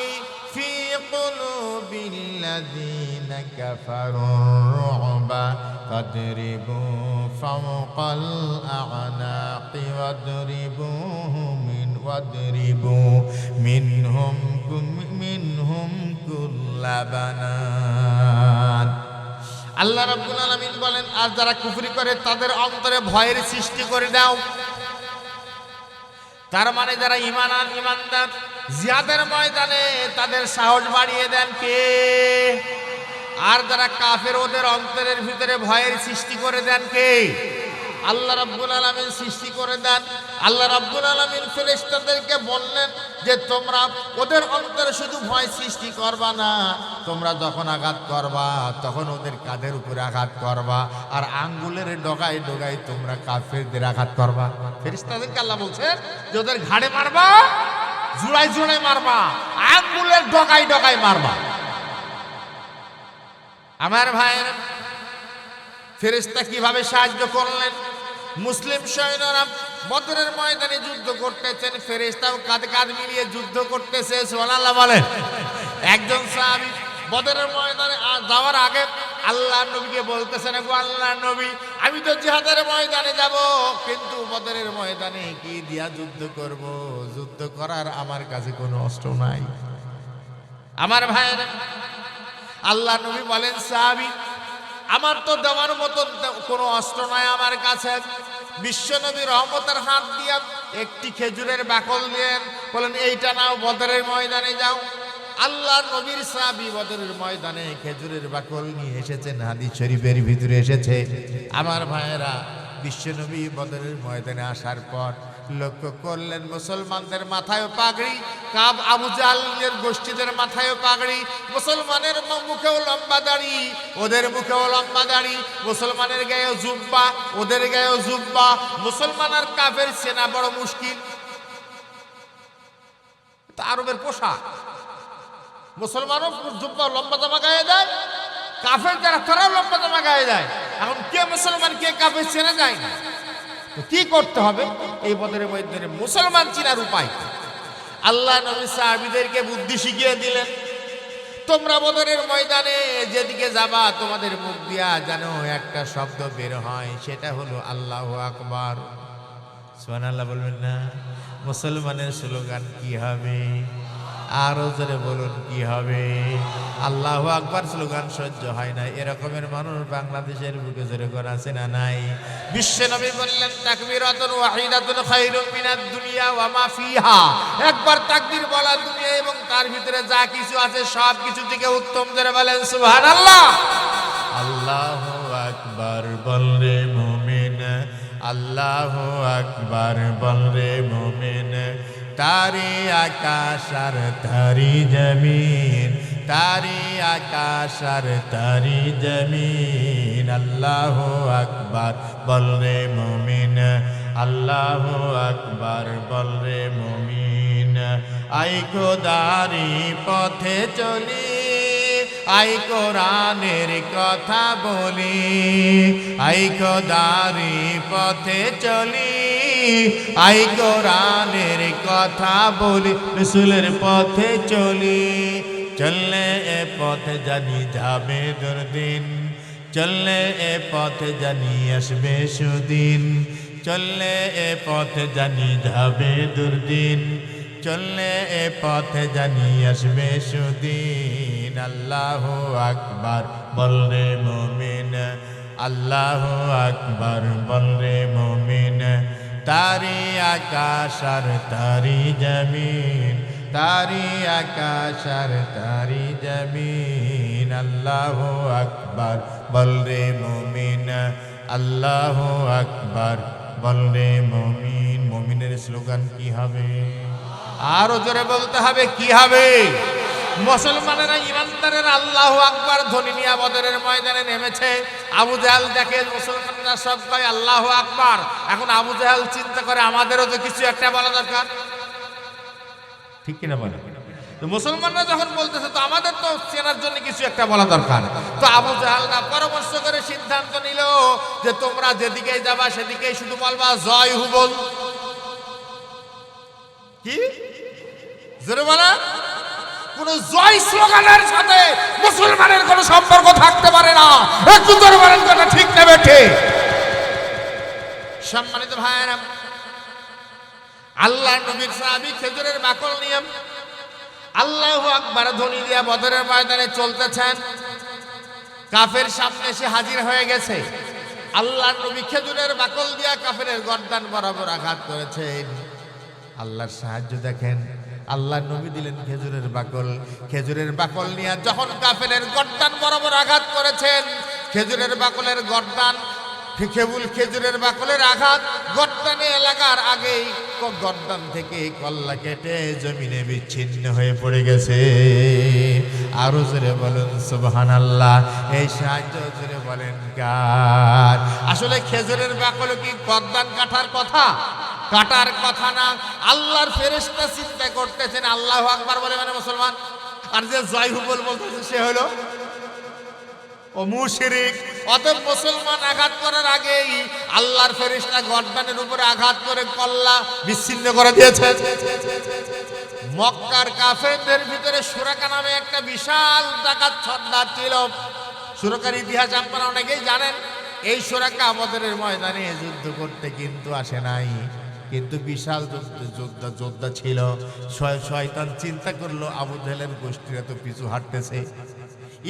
ফি কুলুবিল্লাযীনা কাফারুর রুবা ফাদরিবু ফাওকাল আ'নাকি ওয়াদরিবু মিনহুম কুল্লা বানান। আল্লাহ রাব্বুল আলামিন বলেন, আর যারা কুফরি করে তাদের অন্তরে ভয়ের সৃষ্টি করে দাও। তার মানে যারা ঈমানদার জিহাদের ময়দানে তাদের সাহস বাড়িয়ে দেন কে? আর যারা কাফের ওদের অন্তরের ভিতরে ভয়ের সৃষ্টি করে দেন কে? আল্লাহ রাব্বুল আলামিন সৃষ্টি করে দেন। আল্লাহ রাব্বুল আলামিন ফেরেশতাদেরকে বললেন যে তোমরা ওদের অন্তরে শুধু ভয় সৃষ্টি করবা না, তোমরা যখন আঘাত করবা তখন ওদের কাঁধের উপরে আঘাত করবা, আর আঙ্গুলের ডগায় ডগায় তোমরা কাফেরদের আঘাত করবা। ফেরেশতাদেরকে আল্লাহ বলছেন যে ওদের ঘাড়ে মারবা, জোড়ায় জোড়ায় মারবা, আঙ্গুলের ডগায় ডগায় মারবা। আমার ভাইয়েরা, ফেরেশতা কিভাবে সাহায্য করলেন? মুসলিম সৈন্যরা বদরের ময়দানে যুদ্ধ করতেছেন, ফেরেশতাও কাঁধে কাঁধ মিলিয়ে যুদ্ধ করতেছে। সুবহানাল্লাহ বলেন। একজন সাহাবী বদরের ময়দানে যাওয়ার আগে আল্লাহর নবীকে বলতেছেন, গো আল্লাহর নবী, আমি তো জিহাদের ময়দানে যাব, কিন্তু বদরের ময়দানে কি দিয়া যুদ্ধ করব? যুদ্ধ করার আমার কাছে কোনো অস্ত্র নাই। আমার ভাইয়েরা, আল্লাহ নবী বলেন, সাহাবী, আমার তো দেওয়ার মতন কোনো অস্ত্র নাই আমার কাছে। বিশ্ব নবী রহমতের হাত দিয়া একটি খেজুরের বাকল দিলেন, বলেন এইটা নাও, বদরের ময়দানে যাও। আল্লাহর নবীর সাহাবী বদরের ময়দানে খেজুরের বাকল নিয়ে এসেছেন, হাদিস শরীফের ভিতরে এসেছে। আমার ভাইয়েরা, বিশ্ব নবী বদরের ময়দানে আসার পর লক্ষ্য করলেন মুসলমানদের মাথায় পাগড়ি, কাব আবু জাহলের গোষ্ঠীদের মাথায় পাগড়ি, মুসলমানের মুখেও লম্বা দাড়ি, ওদের মুখেও লম্বা দাড়ি, মুসলমানের গায়েও জুব্বা, ওদের গায়েও জুব্বা। মুসলমান আর কাফের চেনা বড় মুশকিল। তা আরবের পোশাক, মুসলমানও জুব্বা লম্বা জামা গায়ে দেয়, কাফের যারা তারাও লম্বা জামা গায়ে দেয়। এখন কে মুসলমান কে কাফের চেনা যায় না। কি করতে হবে? এই বদরের ময়দানে মুসলমান চিনার উপায় আল্লাহ নবী সাহাবীদেরকে বুদ্ধি শিখিয়ে দিলেন। তোমরা বদরের ময়দানে যেদিকে যাবা, তোমাদের মুখ দিয়া যেন একটা শব্দ বের হয়, সেটা হলো আল্লাহু আকবার। সুবহানাল্লাহ বলবেন না? মুসলমানের স্লোগান কি হবে? আরো জোরে বলুন, কি হবে? আল্লাহু আকবার স্লোগান সহ্য হয় না এরকমের মানুষ বাংলাদেশের বুকে জোরে করে আছে না নাই? বিশ্ব নবী বললেন, তাকবীরাতুন ওয়াহিদাতুন খায়রুম মিনাদ দুনিয়া ওয়া মা ফিহা। একবার তাকবীর বলা দুনিয়া এবং তার ভিতরে যা কিছু আছে সব কিছু থেকে উত্তম। জোরে বলেন সুবহানাল্লাহ। আল্লাহু আকবার বল রে মুমিন, আল্লাহু আকবার বল রে মুমিন। তারি আকাশ আর তারি জমিন, তারি আকাশ আর তারি জমিন। আল্লাহু আকবার বল রে মুমিন, আল্লাহু আকবার বল রে মুমিন। আই খোদারি পথে চলি, আই কোরআনের কথা বলি, আই খোদারি পথে চলি, আই কোরআনের কথা বলি, রাসূলের পথে চলি। চললে এ পথে জানি যাবে দুর্দিন, চললে এ পথে জানি আসবে সুদিন, চললে এ পথে জানি যাবে দুর্দিন, চললে এ পথে জানি আসবে সুদিন। আল্লাহু আকবার বল রে মুমিন, আল্লাহু আকবার বল রে মুমিন। তারি আকাশ আর তারি জমিন, তারি আকাশ আর তারি জমিন। আল্লাহু আকবার বল রে মুমিন, আল্লাহু আকবার বল রে মুমিন। মুমিনের স্লোগান কি হবে? আরো জোরে বলতে হবে, কি হবে? মুসলমানেরা ইমানদারেরা আল্লাহু আকবার ধ্বনি নিয়ে বদরের ময়দানে নেমেছে। আবু জাহেল দেখে মুসলমানরা সব কয় আল্লাহু আকবার। এখন আবু জাহেল চিন্তা করে আমাদেরও তো কিছু একটা বলা দরকার, ঠিক কিনা বলে? তো মুসলমানরা যখন বলতেছে, তো আমাদের তো চেনার জন্য কিছু একটা বলা দরকার। তো আবু জাহেলরা পরামর্শ করে সিদ্ধান্ত নিল যে তোমরা যেদিকেই যাবা সেদিকেই শুধু বলবা জয় হুবল। কি জোরে বলা? কোন জয় স্লোগানের সাথে মুসলমানের কোন সম্পর্ক থাকতে পারে না। একটু জোরে বলেন, কথা ঠিক না বেঠে? সম্মানিত ভাইয়েরা, আল্লাহ নবীর সাহাবী খেজুরের বাকল নিয়ে আল্লাহু আকবার ধ্বনি দিয়া বদরের ময়দানে চলতেছেন। কাফের সামনে এসে হাজির হয়ে গেছে। আল্লাহ নবী খেজুরের বাকল দিয়া কাফেরের গর্দান বরাবর আঘাত করেছেন। আল্লাহর সাহায্য দেখেন, আল্লাহ নবী দিলেন খেজুরের বাকল। খেজুরের বাকল নিয়ে যখন কাফেরের গর্দান বরাবর আঘাত করেছেন, খেজুরের বাকলের গর্দান, খেজুরের বাকলের আঘাত গর্দানে এলাকার আগেই গর্দান থেকে কল্লা কেটে জমিনে বিচ্ছিন্ন হয়ে পড়ে গেছে। আরো জোরে বলুন সুবহানাল্লাহ। এই সাহায্য জোরে বলেন কার? আসলে খেজুরের বাকল কি গর্দান কাটার কথা? কাটার কথা না। আল্লাহর ফেরেশতা চিন্তা করতেছেন আল্লাহু আকবার বলে মানে মুসলমান, আর যে জয় হুবল বলতেছে সে হলো ও মুশরিক। অতএব মুসলমান আঘাত করার আগেই আল্লাহর ফেরেশতা গর্দানের উপরে আঘাত করে কল্লা বিচ্ছিন্ন করে দিয়েছে। মক্কার কাফেরদের ভিতরে সুরাকা নামে একটা বিশাল ডাকাত সর্দার ছিল। সুরাকার ইতিহাস আপনারা অনেকেই জানেন। এই সুরাকা বদরের ময়দানে যুদ্ধ করতে কিন্তু আসে নাই, কিন্তু বিশাল যোদ্ধা ছিল। শয়তান চিন্তা করলো আবু জাহেলের গোষ্ঠীরা তো পিছু হাঁটতেছে,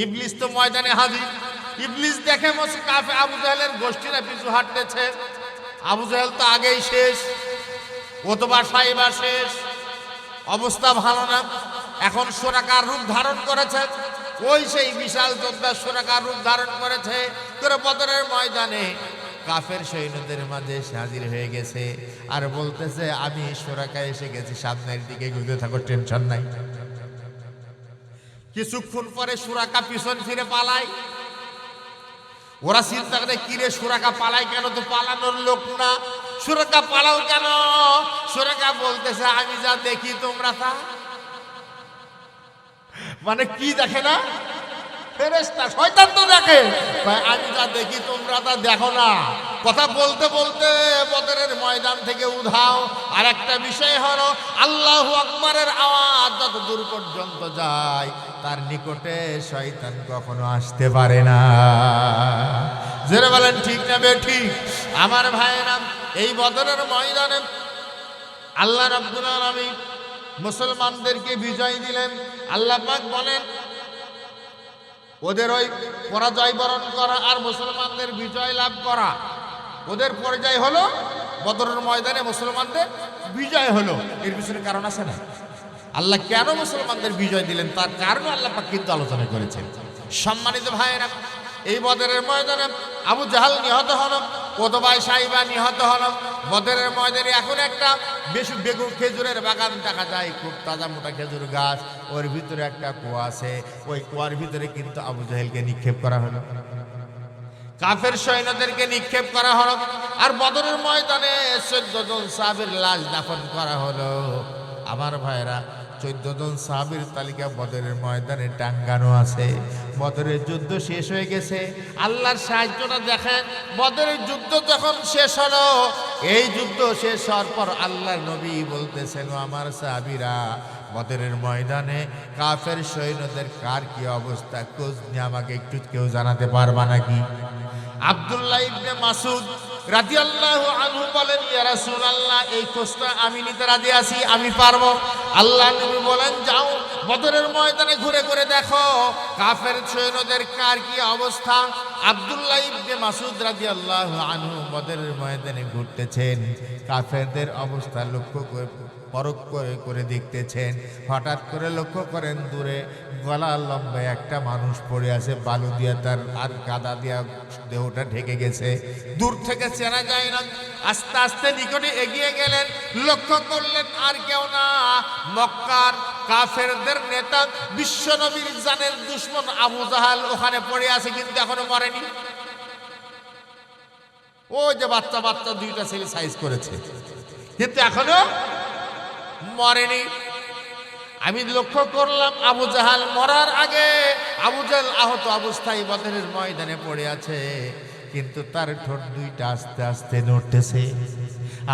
ইবলিস তো ময়দানে হাজির। ইবলিস দেখে আবু জাহেলের গোষ্ঠীরা পিছু হাঁটতেছে, আবু জাহেল তো আগেই শেষ, ও তো বাসায় বা শেষ, অবস্থা ভালো না। এখন সুরাকার রূপ ধারণ করেছে, ওই সেই বিশাল যোদ্ধা সুরাকার রূপ ধারণ করেছে করে বদরের ময়দানে কাফের সৈন্যদের মাঝে হাজির হয়ে গেছে আর বলতেছে আমি সুরাকা এসে গেছি, সামনের দিকে ঘুরতে থাকো, টেনশন নাই। কিছুক্ষণ পরে সুরাকা পিছন ফিরে পালায়। ওরা চিন্তা করে কিরে সুরাকা পালায় কেন, তো পালানোর লোক না, সুরাকা পালাও কেন? সুরাকা বলতেছে আমি যা দেখি তোমরা তা। মানে কি দেখে না? ফেরেশতা, শয়তান তো দেখে। আমি যা দেখি তোমরা তা দেখো না। কথা বলতে বলতে বদরের ময়দান থেকে উধাও। আর একটা বিষয় হলো আল্লাহু আকবারের আওয়াজ যত দূর পর্যন্ত যায় তার নিকটে শয়তান কখনো আসতে পারে না। যারা বলেন ঠিক না বেঠিক? আমার ভাইয়েরা, এই বদরের ময়দানে আল্লাহ রাব্বুল আলামিন মুসলমানদেরকে বিজয় দিলেন। আল্লাহ পাক বলেন ওদের ওই পরাজয় বরণ করা আর মুসলমানদের বিজয় লাভ করা, ওদের পরাজয় হলো, বদরের ময়দানে মুসলমানদের বিজয় হলো। এর পিছনে কারণ আছে না? আল্লাহ কেন মুসলমানদের বিজয় দিলেন তার কারণ আল্লাহ পাক কিন্তু আলোচনা করেছেন। সম্মানিত ভাইয়েরা, এই বদরের ময়দানে আবু জাহাল নিহত হল, ওতবা সাইবা নিহত হল। বদরের ময়দানে এখন একটা বেশি বেগুন খেজুরের বাগান দেখা যায়, খুব তাজা মোটা খেজুর গাছ, ওর ভিতরে একটা কুয়া আছে, ওই কুয়ার ভিতরে কিন্তু আবু জাহেলকে নিক্ষেপ করা হলো, কাফের সৈন্যদেরকে নিক্ষেপ করা হলো। আর বদরের ময়দানে 14 জন সাহাবীর লাশ দাফন করা হলো। আমার ভাইরা, 14 জন সাহাবীর তালিকা বদরের ময়দানে টাঙ্গানো আছে। বদরের যুদ্ধ শেষ হয়ে গেছে, আল্লাহর সাহায্যটা দেখেন। বদরের যুদ্ধ যখন শেষ হলো, এই যুদ্ধ শেষ হওয়ার পর আল্লাহর নবী বলতেছেন আমার সাহাবীরা, বদরের ময়দানে কাফের সৈন্যদের কার কি অবস্থা খোঁজ নিয়ে আমাকে একটু কেউ জানাতে পারবা নাকি? আব্দুল্লাহ ইবনে মাসউদ রাদিয়াল্লাহু আনহু বলেন, ইয়া রাসূলুল্লাহ, এই খোঁজটা আমি নিতে রাজি আছি, আমি পারবো। আল্লাহ নবী বলেন, যাও বদরের ময়দানে ঘুরে ঘুরে দেখো কাফের সৈন্যদের কার কি অবস্থা। আব্দুল্লাহ ইবনে মাসউদ রাদিয়াল্লাহু আনহু বদরের ময়দানে ঘুরতেছেন, কাফেরদের অবস্থা লক্ষ্য করে পরখ করে দেখতেছেন। হঠাৎ করে লক্ষ্য করেন দূরে গলা লম্বা একটা মানুষ পড়ে আছে, বালু দিয়া তার আর কাদা দিয়া দেহটা ঢেকে গেছে, দূর থেকে চেনা যায় না। আস্তে আস্তে নিকটে এগিয়ে গেলেন, লক্ষ্য করলেন আর কেউ না, মক্কার কাফেরদের নেতা বিশ্বনবীর জানের দুশমন আবু জাহাল ওখানে পড়ে আছে, কিন্তু এখনো মরেনি। ও যে বাচ্চা বাচ্চা দুইটা ছেলে সাইজ করেছে, কিন্তু এখনো মরেনি। আমি লক্ষ্য করলাম আবু জাহাল মরার আগে আবু জাহাল আহত অবস্থায় বদরের ময়দানে পড়ে আছে, কিন্তু তার ঠোঁট দুইটা আস্তে আস্তে নড়তেছে।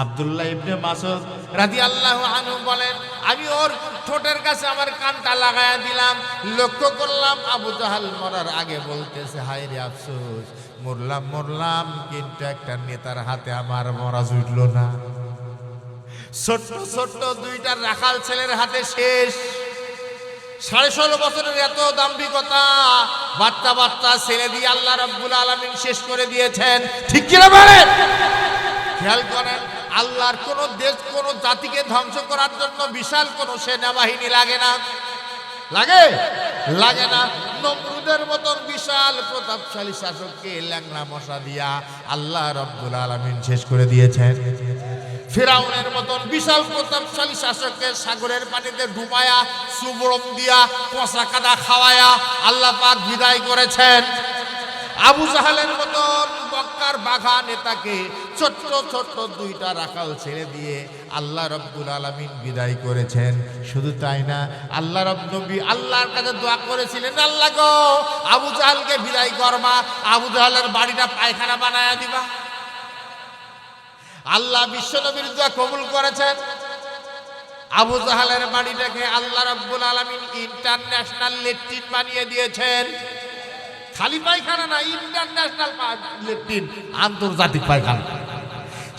আব্দুল্লাহ ইবনে মাসউদ রাদিয়াল্লাহু আনহু বলেন, আমি ওর ঠোঁটের কাছে আমার কানটা লাগায়া দিলাম, লক্ষ্য করলাম আবু জাহাল মরার আগে বলতেছে, হায় রে আফসোস, মরলাম কিন্তু একটা নেতার হাতে আমার মরা জুটলো না। ছোট্ট ছোট্ট দুইটা রাখাল ছেলের হাতে শেষ। 16.5 বছরের এত দাম্ভিকতা, বাচ্চা বাচ্চা ছেলে দিয়ে আল্লাহ রাব্বুল আলামিন শেষ করে দিয়েছেন। ঠিক কিনা বলেন? খেয়াল করেন, আল্লাহর কোন দেশ কোন জাতিকে ধ্বংস করার জন্য বিশাল কোন সেনাবাহিনী লাগে না, লাগে না। নমরুদের মতন বিশাল প্রতাপশালী শাসককে ল্যাংড়া মশা দিয়া আল্লাহ রাব্বুল আলামিন শেষ করে দিয়েছেন। ফিরাউনের মতন বিশাল প্রতাপশালী শাসককে সাগরের পানিতে ডুবায়া সুবরম দিয়া পচা কাদা খাওয়ায়া আল্লাহ পাক বিদায় করেছেন। আবু জাহালের মতন বক্কা আপনার বাগানে তাকে ছোট্ট ছোট্ট দুইটা রাখাল ছেড়ে দিয়ে আল্লাহ রাব্বুল আলামিন বিদায় করেছেন। শুধু তাই না, আল্লাহ নবী আল্লাহর কাছে দোয়া করেছিলেন, আল্লাহ গো আবু জাহালকে বিদায় করবা, আবু জাহালের বাড়িটা পায়খানা বানায়া দিবা। আল্লাহ বিশ্ব নবীর দোয়া কবুল করেছেন। আবু জাহালের বাড়িটাকে আল্লাহ রাব্বুল আলামিন ইন্টারন্যাশনাল ল্যাট্রিন বানিয়ে দিয়েছেন। খালি পায়খানা না, ইন্টারন্যাশনাল ল্যাট্রিন, আন্তর্জাতিক পায়খানা।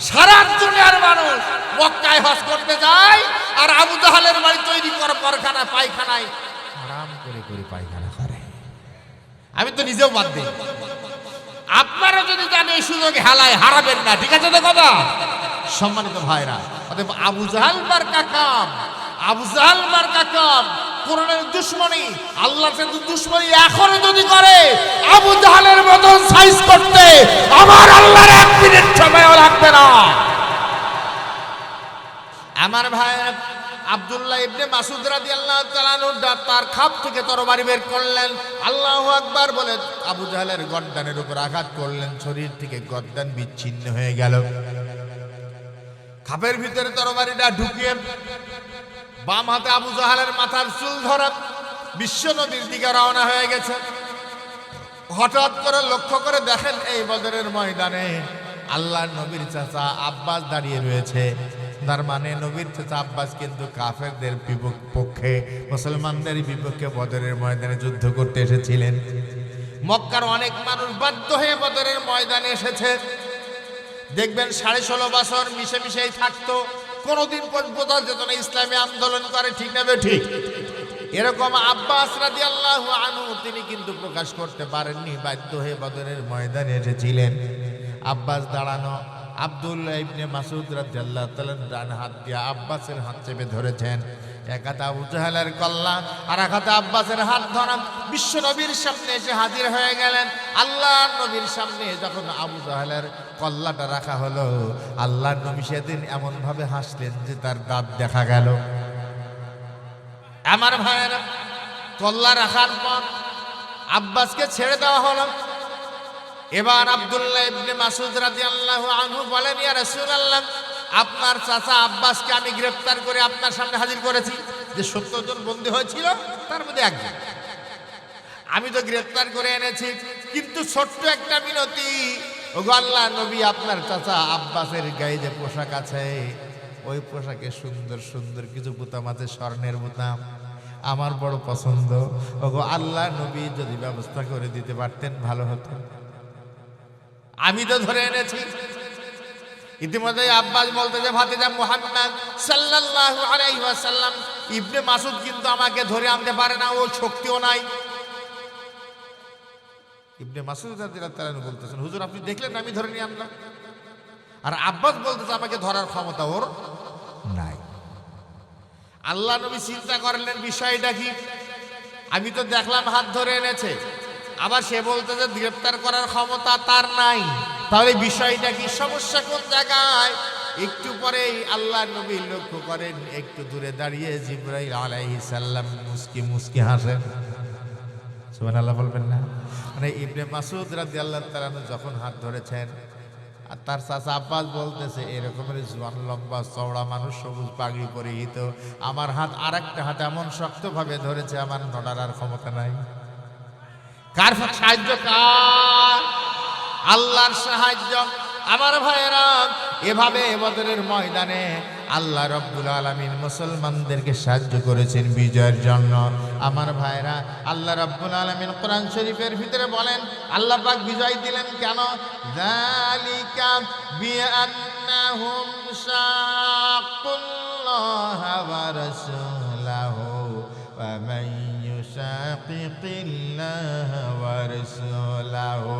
সারা দুনিয়ার মানুষ মক্কায় হজ করতে যায়, আর আবু জাহালের বাড়ি তৈরি করা কারখানা পায়খানায় আরাম করে করে পায়খানা করে। আমি তো নিজেও বাদ দিই। আপনারা যদি জানেন এই সুযোগ হেলায় হারাবেন না, ঠিক আছে তো কথা? সম্মানিত ভাইরা, অতএব আবু জাহাল মার্কা কাম, আবু জাহাল মার্কা কাম, কোরআনের দুশমনী, আল্লাহর সাথে দুশমনী এখনো যদি করে, আবু জাহালের মতন সাইজ করতে আমার আল্লাহর 1 মিনিট সময়ও লাগবে না। আমার ভাইরা, আব্দুল্লাহ ইবনে মাসউদ রাদিয়াল্লাহু তাআলা আনহু তার খাপ থেকে তরবারি বের করলেন, আল্লাহু আকবার বলে আবু জাহালের গর্দানের উপর আঘাত করলেন। শরীর থেকে গর্দান বিচ্ছিন্ন হয়ে গেল। খাপের ভিতরে তরবারিটা ঢুকিয়ে বাম হাতে আবু জাহালের মাথার চুল ধরে বিশ্ব নবীর দিকে রওনা হয়ে গেছে। হঠাৎ করে লক্ষ্য করে দেখেন এই বদরের ময়দানে আল্লাহর নবীর চাচা আব্বাস দাঁড়িয়ে রয়েছে। তার মানে নবীর চাচা আব্বাস কিন্তু কাফেরদের পক্ষে, মুসলমানদের বিপক্ষে বদরের ময়দানে যুদ্ধ করতে এসেছিলেন। মক্কার অনেক মানুষ বাধ্য হয়ে বদরের ময়দানে এসেছে। দেখবেন 16.5 বছর মিশে মিশেই থাকতো, কোনোদিন বোঝা যেত না ইসলামী আন্দোলন করে, ঠিক না ঠিক? এরকম আব্বাস রাদিয়াল্লাহু আনহু তিনি কিন্তু প্রকাশ করতে পারেননি, বাধ্য হয়ে বদরের ময়দানে এসেছিলেন। আব্বাস দাঁড়ানো, আব্দুল্লাহ ইবনে মাসউদ রাদিয়াল্লাহু তাআলা ডান হাত দিয়ে আব্বাসের হাত চেপে ধরেছেন। এক হাতে আবু জাহালের কল্লা, আর এক হাতে আব্বাসের হাত ধরা। বিশ্ব নবীর সামনে এসে হাজির হয়ে গেলেন। আল্লাহর নবীর সামনে যখন আবু জাহালের কল্লাটা রাখা হলো, আল্লাহর নবী সেদিন এমন ভাবে হাসলেন যে তার দাঁত দেখা গেল। আমার ভাইয়েরা, কল্লা রাখার পর আব্বাসকে ছেড়ে দেওয়া হলো। এবার আব্দুল্লাহ ইবনে মাসউদ রাদিয়াল্লাহু আনহু বলেন, ইয়া রাসূলুল্লাহ, আপনার চাচা আব্বাসকে আমি গ্রেফতার করে আপনার সামনে হাজির করেছি। যে 70 জন বন্দী হয়েছিল তার মধ্যে একজন আমি তো গ্রেফতার করে এনেছি, কিন্তু ছোট্ট একটা মিনতি, ওগো আল্লাহর নবী, আপনার চাচা আব্বাসের গায়ে যে পোশাক আছে, ওই পোশাকে সুন্দর সুন্দর কিছু বোতাম আছে, স্বর্ণের বোতাম, আমার বড় পছন্দ। ওগো আল্লাহর নবী, যদি ব্যবস্থা করে দিতে পারতেন ভালো হতো। আমি তো ধরে এনেছি। ইতিমধ্যে আব্বাস বলতে যে ভাতিজা মুহাম্মদ সাল্লাল্লাহু আলাইহি ওয়াসাল্লাম, ইবনে মাসউদ কিন্তু আমাকে ধরে আনতে পারে না, ও শক্তিও নাই। ইবনে মাসউদ রাদিয়াল্লাহু তাআলা বলতেছেন, হুজুর আপনি দেখলেন আমি ধরে নিয়ে আনলাম। আর আব্বাস বলতেছে আমাকে ধরার ক্ষমতা ওর নাই। আল্লাহ নবী চিন্তা করলেন বিষয়টা কি, আমি তো দেখলাম হাত ধরে এনেছে, আবার সে বলতে যে গ্রেফতার করার ক্ষমতা তার নাই, তাহলে বিষয়টা কি, সমস্যা কোন জায়গায়? একটু পরেই আল্লাহ নবী লক্ষ্য করেন একটু দূরে দাঁড়িয়ে জিবরাইল আলাইহিস সালাম মুস্কি মুস্কি হাসেন। সুবহানাল্লাহ বলবেন না? মানে ইবনে মাসউদ রাদিয়াল্লাহু তাআলা যখন হাত ধরেছেন, আর তার চাচা আব্বাস বলতেছে এরকমের জোয়ান লম্বা চওড়া মানুষ, সবুজ পাগড়ি পরিহিত, আমার হাত আর একটা হাত এমন শক্তভাবে ধরেছে আমার নড়ার ক্ষমতা নাই। কার সাহায্য? কার? আল্লাহর সাহায্য। আমার ভাইয়েরা, এভাবে বদরের ময়দানে আল্লাহ রাব্বুল আলামিন মুসলমানদেরকে সাহায্য করেছেন বিজয়ের জন্য। আমার ভাইয়েরা, আল্লাহ রাব্বুল আলামিন কোরআন শরীফের ভিতরে বলেন, আল্লাহ পাক বিজয় দিলেন কেন? যালিকা বিআন্নাহুম শাক্কুল্লাহা ওয়া রাসূলাহু ওয়া মান ইউশাকিকিল্লাহা ওয়া রাসূলাহু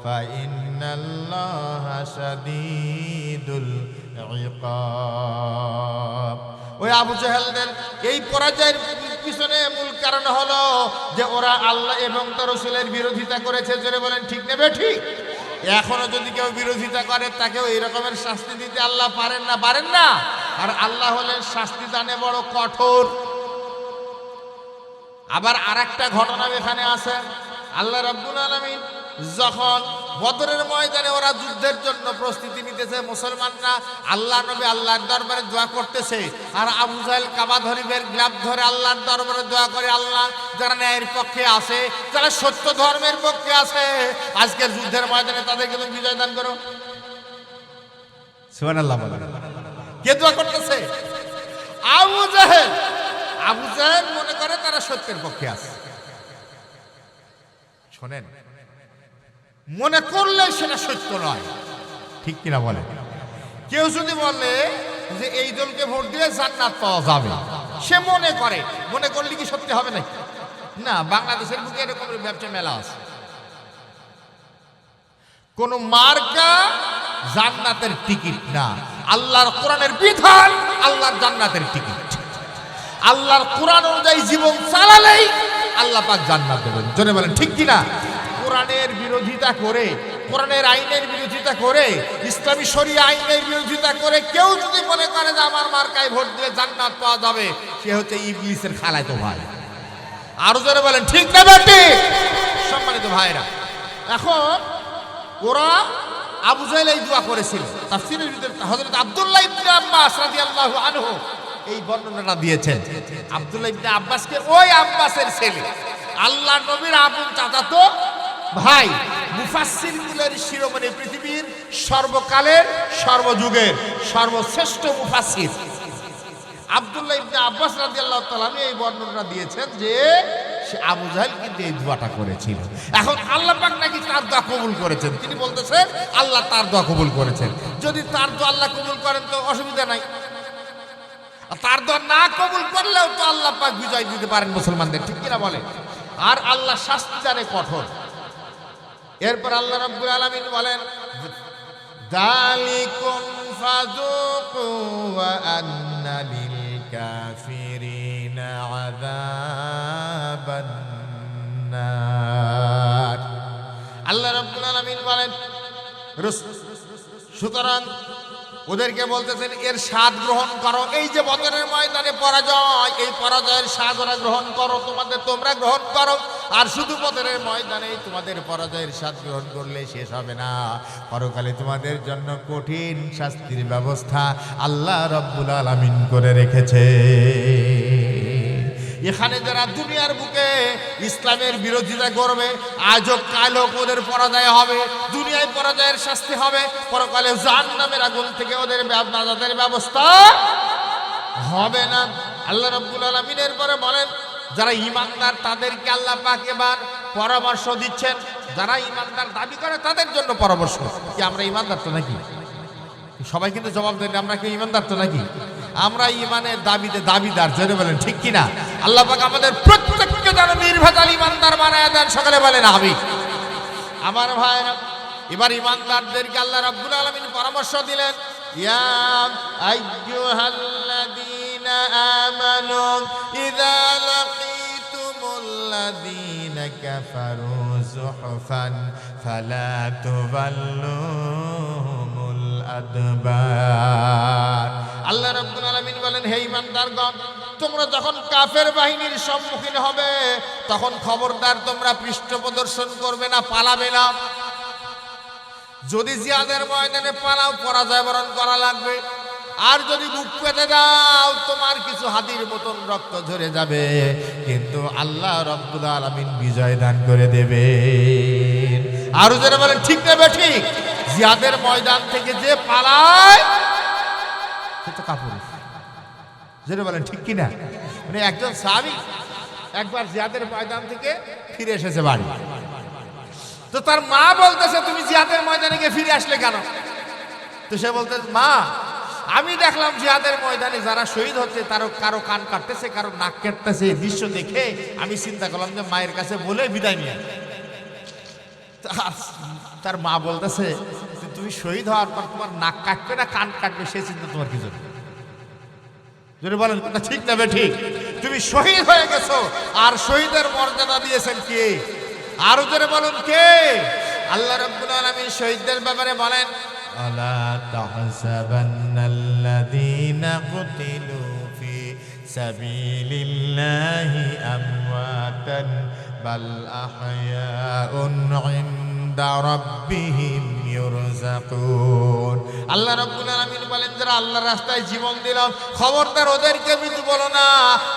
ফাইন্নাল্লাহা শাদীদুল ইকাব। ওই আবু জাহেলদের এই পরাজয়ের পিছনে মূল কারণ হলো যে ওরা আল্লাহ এবং তার রাসূলের বিরোধিতা করেছে। জোরে বলেন ঠিক নেবে ঠিক? এখনো যদি কেউ বিরোধিতা করে তাকেও এই রকমের শাস্তি দিতে আল্লাহ পারেন না? পারেন না? আর আল্লাহ হলেন শাস্তি দানে বড় কঠোর। আবার আরেকটা ঘটনা এখানে আছে, আল্লাহ রাব্বুল আলামিন যখন বদরের ময়দানে ওরা যুদ্ধের জন্য প্রস্তুতি নিতেছে, মুসলমানরা আল্লাহ নবী আল্লাহর দরবারে দোয়া করতেছে, আর আবু জাহেল কাবা ধরিবের গ্লাব ধরে আল্লাহর দরবারে দোয়া করে, আল্লাহ যারা ন্যায়ের পক্ষে আছে, যারা সত্য ধর্মের পক্ষে আছে, আজকের যুদ্ধের ময়দানে তাদেরকে তুমি বিজয় দান করো। সুবহানাল্লাহ বলেন। কে দোয়া করতেছে? আবু জাহেল। আবু জাহেল মনে করে তারা সত্যের পক্ষে আছে। শোনেন, মনে করলে সেটা সত্য নয়, ঠিক কিনা বলে? কেউ যদি বলে যে এই দলকে ভোট দিলে জান্নাত পাওয়া যাবে, সে মনে করে, মনে করলে কি সত্যি হবে নাকি? না, বাংলাদেশের বুকে এরকম ব্যবসা মেলা আছে। কোন মার্কা জান্নাতের টিকিট না, আল্লাহর কোরআনের বিধান আল্লাহর জান্নাতের টিকিট। আল্লাহর কোরআন অনুযায়ী জীবন চালালেই আল্লাহ পাক জান্নাত দেবেন। জোরে বলেন ঠিক কিনা? কোরআনের বিরোধিতা করে, কোরআনের আইনের বিরোধিতা করে, ইসলামী শরিয়া আইনের বিরোধিতা করে কেউ যদি মনে করে যে আমার মার্কায় ভোট দিলে জান্নাত পাওয়া যাবে, সে হচ্ছে ইবলিসের খালাতো ভাই। আরো জোরে বলেন ঠিক না বেটি? সম্মানিত ভাইরা, এখন ওরা আবু জাহেল এই দোয়া করেছিল। তাফসীরের ভিতরে হযরত আব্দুল্লাহ ইবনে আব্বাস রাদিয়াল্লাহু আনহু এই বর্ণনাটা দিয়েছেন। আব্দুল্লাহ ইবনে আব্বাসকে, ওই আব্বাসের ছেলে, আল্লাহ নবীর আপন চাচাতো ভাই, মুফাসসিরগুলোর শিরোমণি, পৃথিবীর সর্বকালের সর্বযুগের সর্বশ্রেষ্ঠ মুফাসসির আব্দুল্লাহ ইবনে আব্বাস রাদিয়াল্লাহু তাআলা এই বর্ণনা দিয়েছেন যে সে আবু জাহেল কিন্তু এই দোয়াটা করেছিল। এখন আল্লাহ পাক নাকি তার দোয়া কবুল করেছেন। তিনি বলতেছেন আল্লাহ তার দোয়া কবুল করেছেন। যদি তার দোয়া আল্লাহ কবুল করেন তো অসুবিধা নাই, তার দোয়া না কবুল করলেও তো আল্লাহ পাক বিজয় দিতে পারেন মুসলমানদের, ঠিক কিনা বলে? আর আল্লাহ শাস্তি জানে কঠোর। এরপর আল্লাহ রাব্বুল আলামিন বলেন, যালিকুম ফাযুকু ওয়া আন্না লিল কাফিরিনা আযাবান নার। আল্লাহ রাব্বুল আলামিন বলেন, সুতরাং ওদেরকে বলতেছেন এর স্বাদ গ্রহণ করো। এই যে বদরের ময়দানে পরাজয়, এই পরাজয়ের স্বাদ ওরা গ্রহণ করো, তোমরা গ্রহণ করো। আর শুধু বদরের ময়দানে তোমাদের পরাজয়ের স্বাদ গ্রহণ করলে শেষ হবে না, পরকালে তোমাদের জন্য কঠিন শাস্তির ব্যবস্থা আল্লাহ রাব্বুল আলামিন করে রেখেছে। এখানে যারা দুনিয়ার বুকে ইসলামের বিরোধিতা করবে, আজ হোক কাল হোক ওদের পরাজয় হবে, দুনিয়ায় পরাজয়ের শাস্তি হবে, পরকালে জাহান্নামের আগুন থেকে ওদের নাজাতের ব্যবস্থা হবে না। আল্লাহ রাব্বুল আলামিন এরপরে বলেন, যারা ঈমানদার তাদেরকে আল্লাহ পাক এবার পরামর্শ দিচ্ছেন। যারা ঈমানদার দাবি করে তাদের জন্য পরামর্শ। কি আমরা ঈমানদার তো নাকি? সবাই কিন্তু জবাব দেন, আমরা কি ঈমানদার তো নাকি? আমরা ঈমানের দাবিতে দাবিদার, জেনে বলেন ঠিক কিনা? আল্লাহ পাক আমাদের প্রত্যেককে যেন নির্ভেজাল ঈমানদার বানায় দেন, সকলে বলেন আমিন। আমার ভাইরা, এবার ঈমানদারদেরকে আল্লাহ রাব্বুল আলামিন পরামর্শ দিলেন, ইয়া আইয়ুহাল্লাযীনা আমানু ইযা লাকীতুমুল্লাযীনা কাফারু যুহফান ফালা তুওয়াল্লুহুমুল আদবার। আল্লাহ রাব্বুল আলামিন বলেন, হে ঈমানদারগণ, তোমরা যখন কাফের বাহিনীর সম্মুখীন হবে তখন খবরদার তোমরা পৃষ্ঠ প্রদর্শন করবে না, পালাবে না। যদি জিহাদের ময়দানে পালাও পরাজয় বরণ করা লাগবে, আর যদি বুক পেতে দাও তোমার কিছু হাতির মতন রক্ত ঝরে যাবে, কিন্তু আল্লাহ রাব্বুল আলামিন বিজয় দান করে দেবেন। আর যারা বলেন ঠিক নেবে ঠিক, জিহাদের ময়দান থেকে যে পালায় সে তো কাপুরুষ, যেটা বলেন ঠিক কিনা? মানে একজন সাহাবী একবার জিহাদের ময়দান থেকে ফিরে এসেছে বাড়ি, তো তার মা বলতেছে তুমি জিহাদের ময়দানে গিয়ে ফিরে আসলে কেন? তো সে বলতে, মা আমি দেখলাম জিহাদের ময়দানে যারা শহীদ হচ্ছে তারও কারো কান কাটতেছে, কারো নাক কাটতেছে, এই দৃশ্য দেখে আমি চিন্তা করলাম যে মায়ের কাছে বলে বিদায় নিয়ে। তার মা বলতেছে তুমি শহীদ হওয়ার পর তোমার নাক কাটবে না কান কাটবে সে চিন্তা তোমার কি জন্য? যদি বলেন কথা ঠিক না ঠিক, তুমি শহীদ হয়ে গেছো, আর শহীদের মর্যাদা দিয়েছেন কে? আরো জোরে বলুন কে? আল্লাহ রাব্বুল আলামিন শহীদদের ব্যাপারে বলেন, আলা তাহসাবান্নাল্লাযীনা কুতিলু ফি সাবিলিল্লাহি আমওয়াতান বাল আহয়াউন ইনদা রাব্বিহিম ইউরযাকুন। আল্লাহ রাব্বুল আলামিন বলেন, যারা আল্লাহর রাস্তায় জীবন দিল, খবরদার ওদেরকে মৃত্যু বলো না।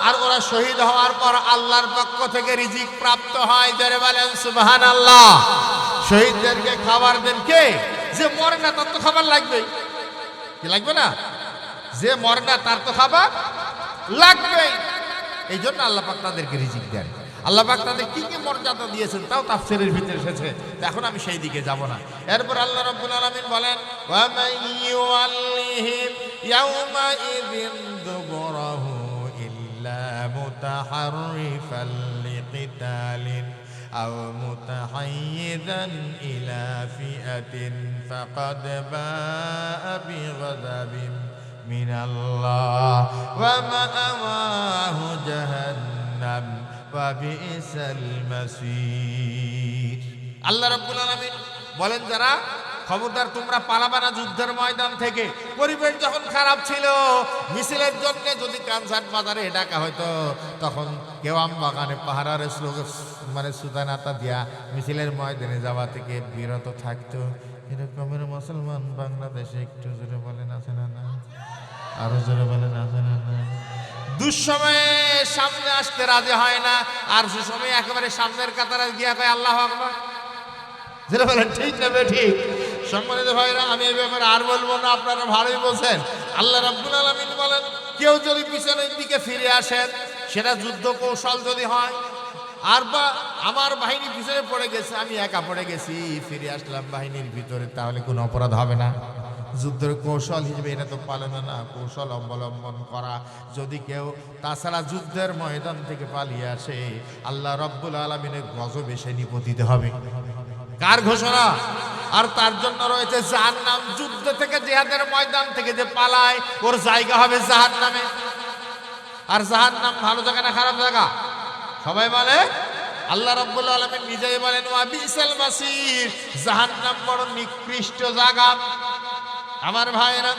আর ওরা শহীদ হওয়ার পর আল্লাহর পক্ষ থেকে রিজিক প্রাপ্ত হয়। যারা বলেন সুবহানাল্লাহ। শহীদদেরকে খাবার দেন কে? যে মরে না তার তো খাবার লাগবে, কি লাগবে না? যে মরে না তার তো খাবার লাগবে। এই জন্য আল্লাহ পাক তাদেরকে রিজিক দেন। আল্লাহ পাক তাদের কি কি মর্যাদা দিয়েছেন তাও তাফসীরের ভিতরে এসেছে, এখন আমি সেই দিকে যাব না। এরপর আল্লাহ রাব্বুল আলামিন বলেন, ওয়া মান ইউআল্লিহিম ইয়াওমা ইযিন দুবুরাহু ইল্লা মুতাহাররিফাল লিকিতালিন আও মুতাহাইয়িযান ইলা ফিআতিন ফাকাদ বাআ বিগাযাবিন মিনাল্লাহ ওয়া মাআওয়াহু জাহান্নাম ওয়া বিসাল মাসীর। আল্লাহ রাব্বুল আলামিন বলেন, যারা খবরদার তোমরা পালাবা না যুদ্ধের ময়দান থেকে। পরিবেশ যখন খারাপ ছিল, মিছিলের জন্য যদি কানসাট বাজারে ডাকা হয়তো, তখন কেউ আম বাগানে পাহারার মানে সুতানাতা দিয়া মিছিলের ময়দানে যাওয়া থেকে বিরত থাকতো। এরকমের মুসলমান বাংলাদেশে একটু জোরে বলেন আছে না? না আরো জোরে বলেন আছে না? না দুঃসময়ে সামনে আসতে রাজি হয় না, আর সুসময়ে একেবারে সামনের কাতারে গিয়া কয় আল্লাহু আকবার। যেটা বলেন ঠিক না ঠিক? সম্মানিত ভাইরা, আমি এই ব্যাপারে আর বলবো না, আপনারা ভালোই বলছেন। আল্লাহ রাব্বুল আলামিন বলেন, কেউ যদি পিছনের দিকে ফিরে আসেন, সেটা যুদ্ধ কৌশল যদি হয়, আর বা আমার বাহিনী পিছনে পড়ে গেছে, আমি একা পড়ে গেছি, ফিরে আসলাম বাহিনীর ভিতরে, তাহলে কোনো অপরাধ হবে না? যুদ্ধের কৌশল হিসেবে এটা তো পালানো না, কৌশল অবলম্বন করা। যদি কেউ তাছাড়া যুদ্ধের ময়দান থেকে পালিয়ে আসে, আল্লাহ রাব্বুল আলামিনের গজবে সে নিপতিত হবে। কার ঘোষণা? আর তার জন্য রয়েছে জাহান্নাম। যুদ্ধ থেকে, জিহাদের ময়দান থেকে যে পালায়, ওর জায়গা হবে জাহান্নামে। আর জাহান্নাম ভালো জায়গা না খারাপ জায়গা? সবাই বলে। আল্লাহ রাব্বুল আলামিন নিজেই বলেন, ওয়া বিসাল মাসির, জাহান্নাম বড় নিকৃষ্ট জায়গা। আমার ভাইরা,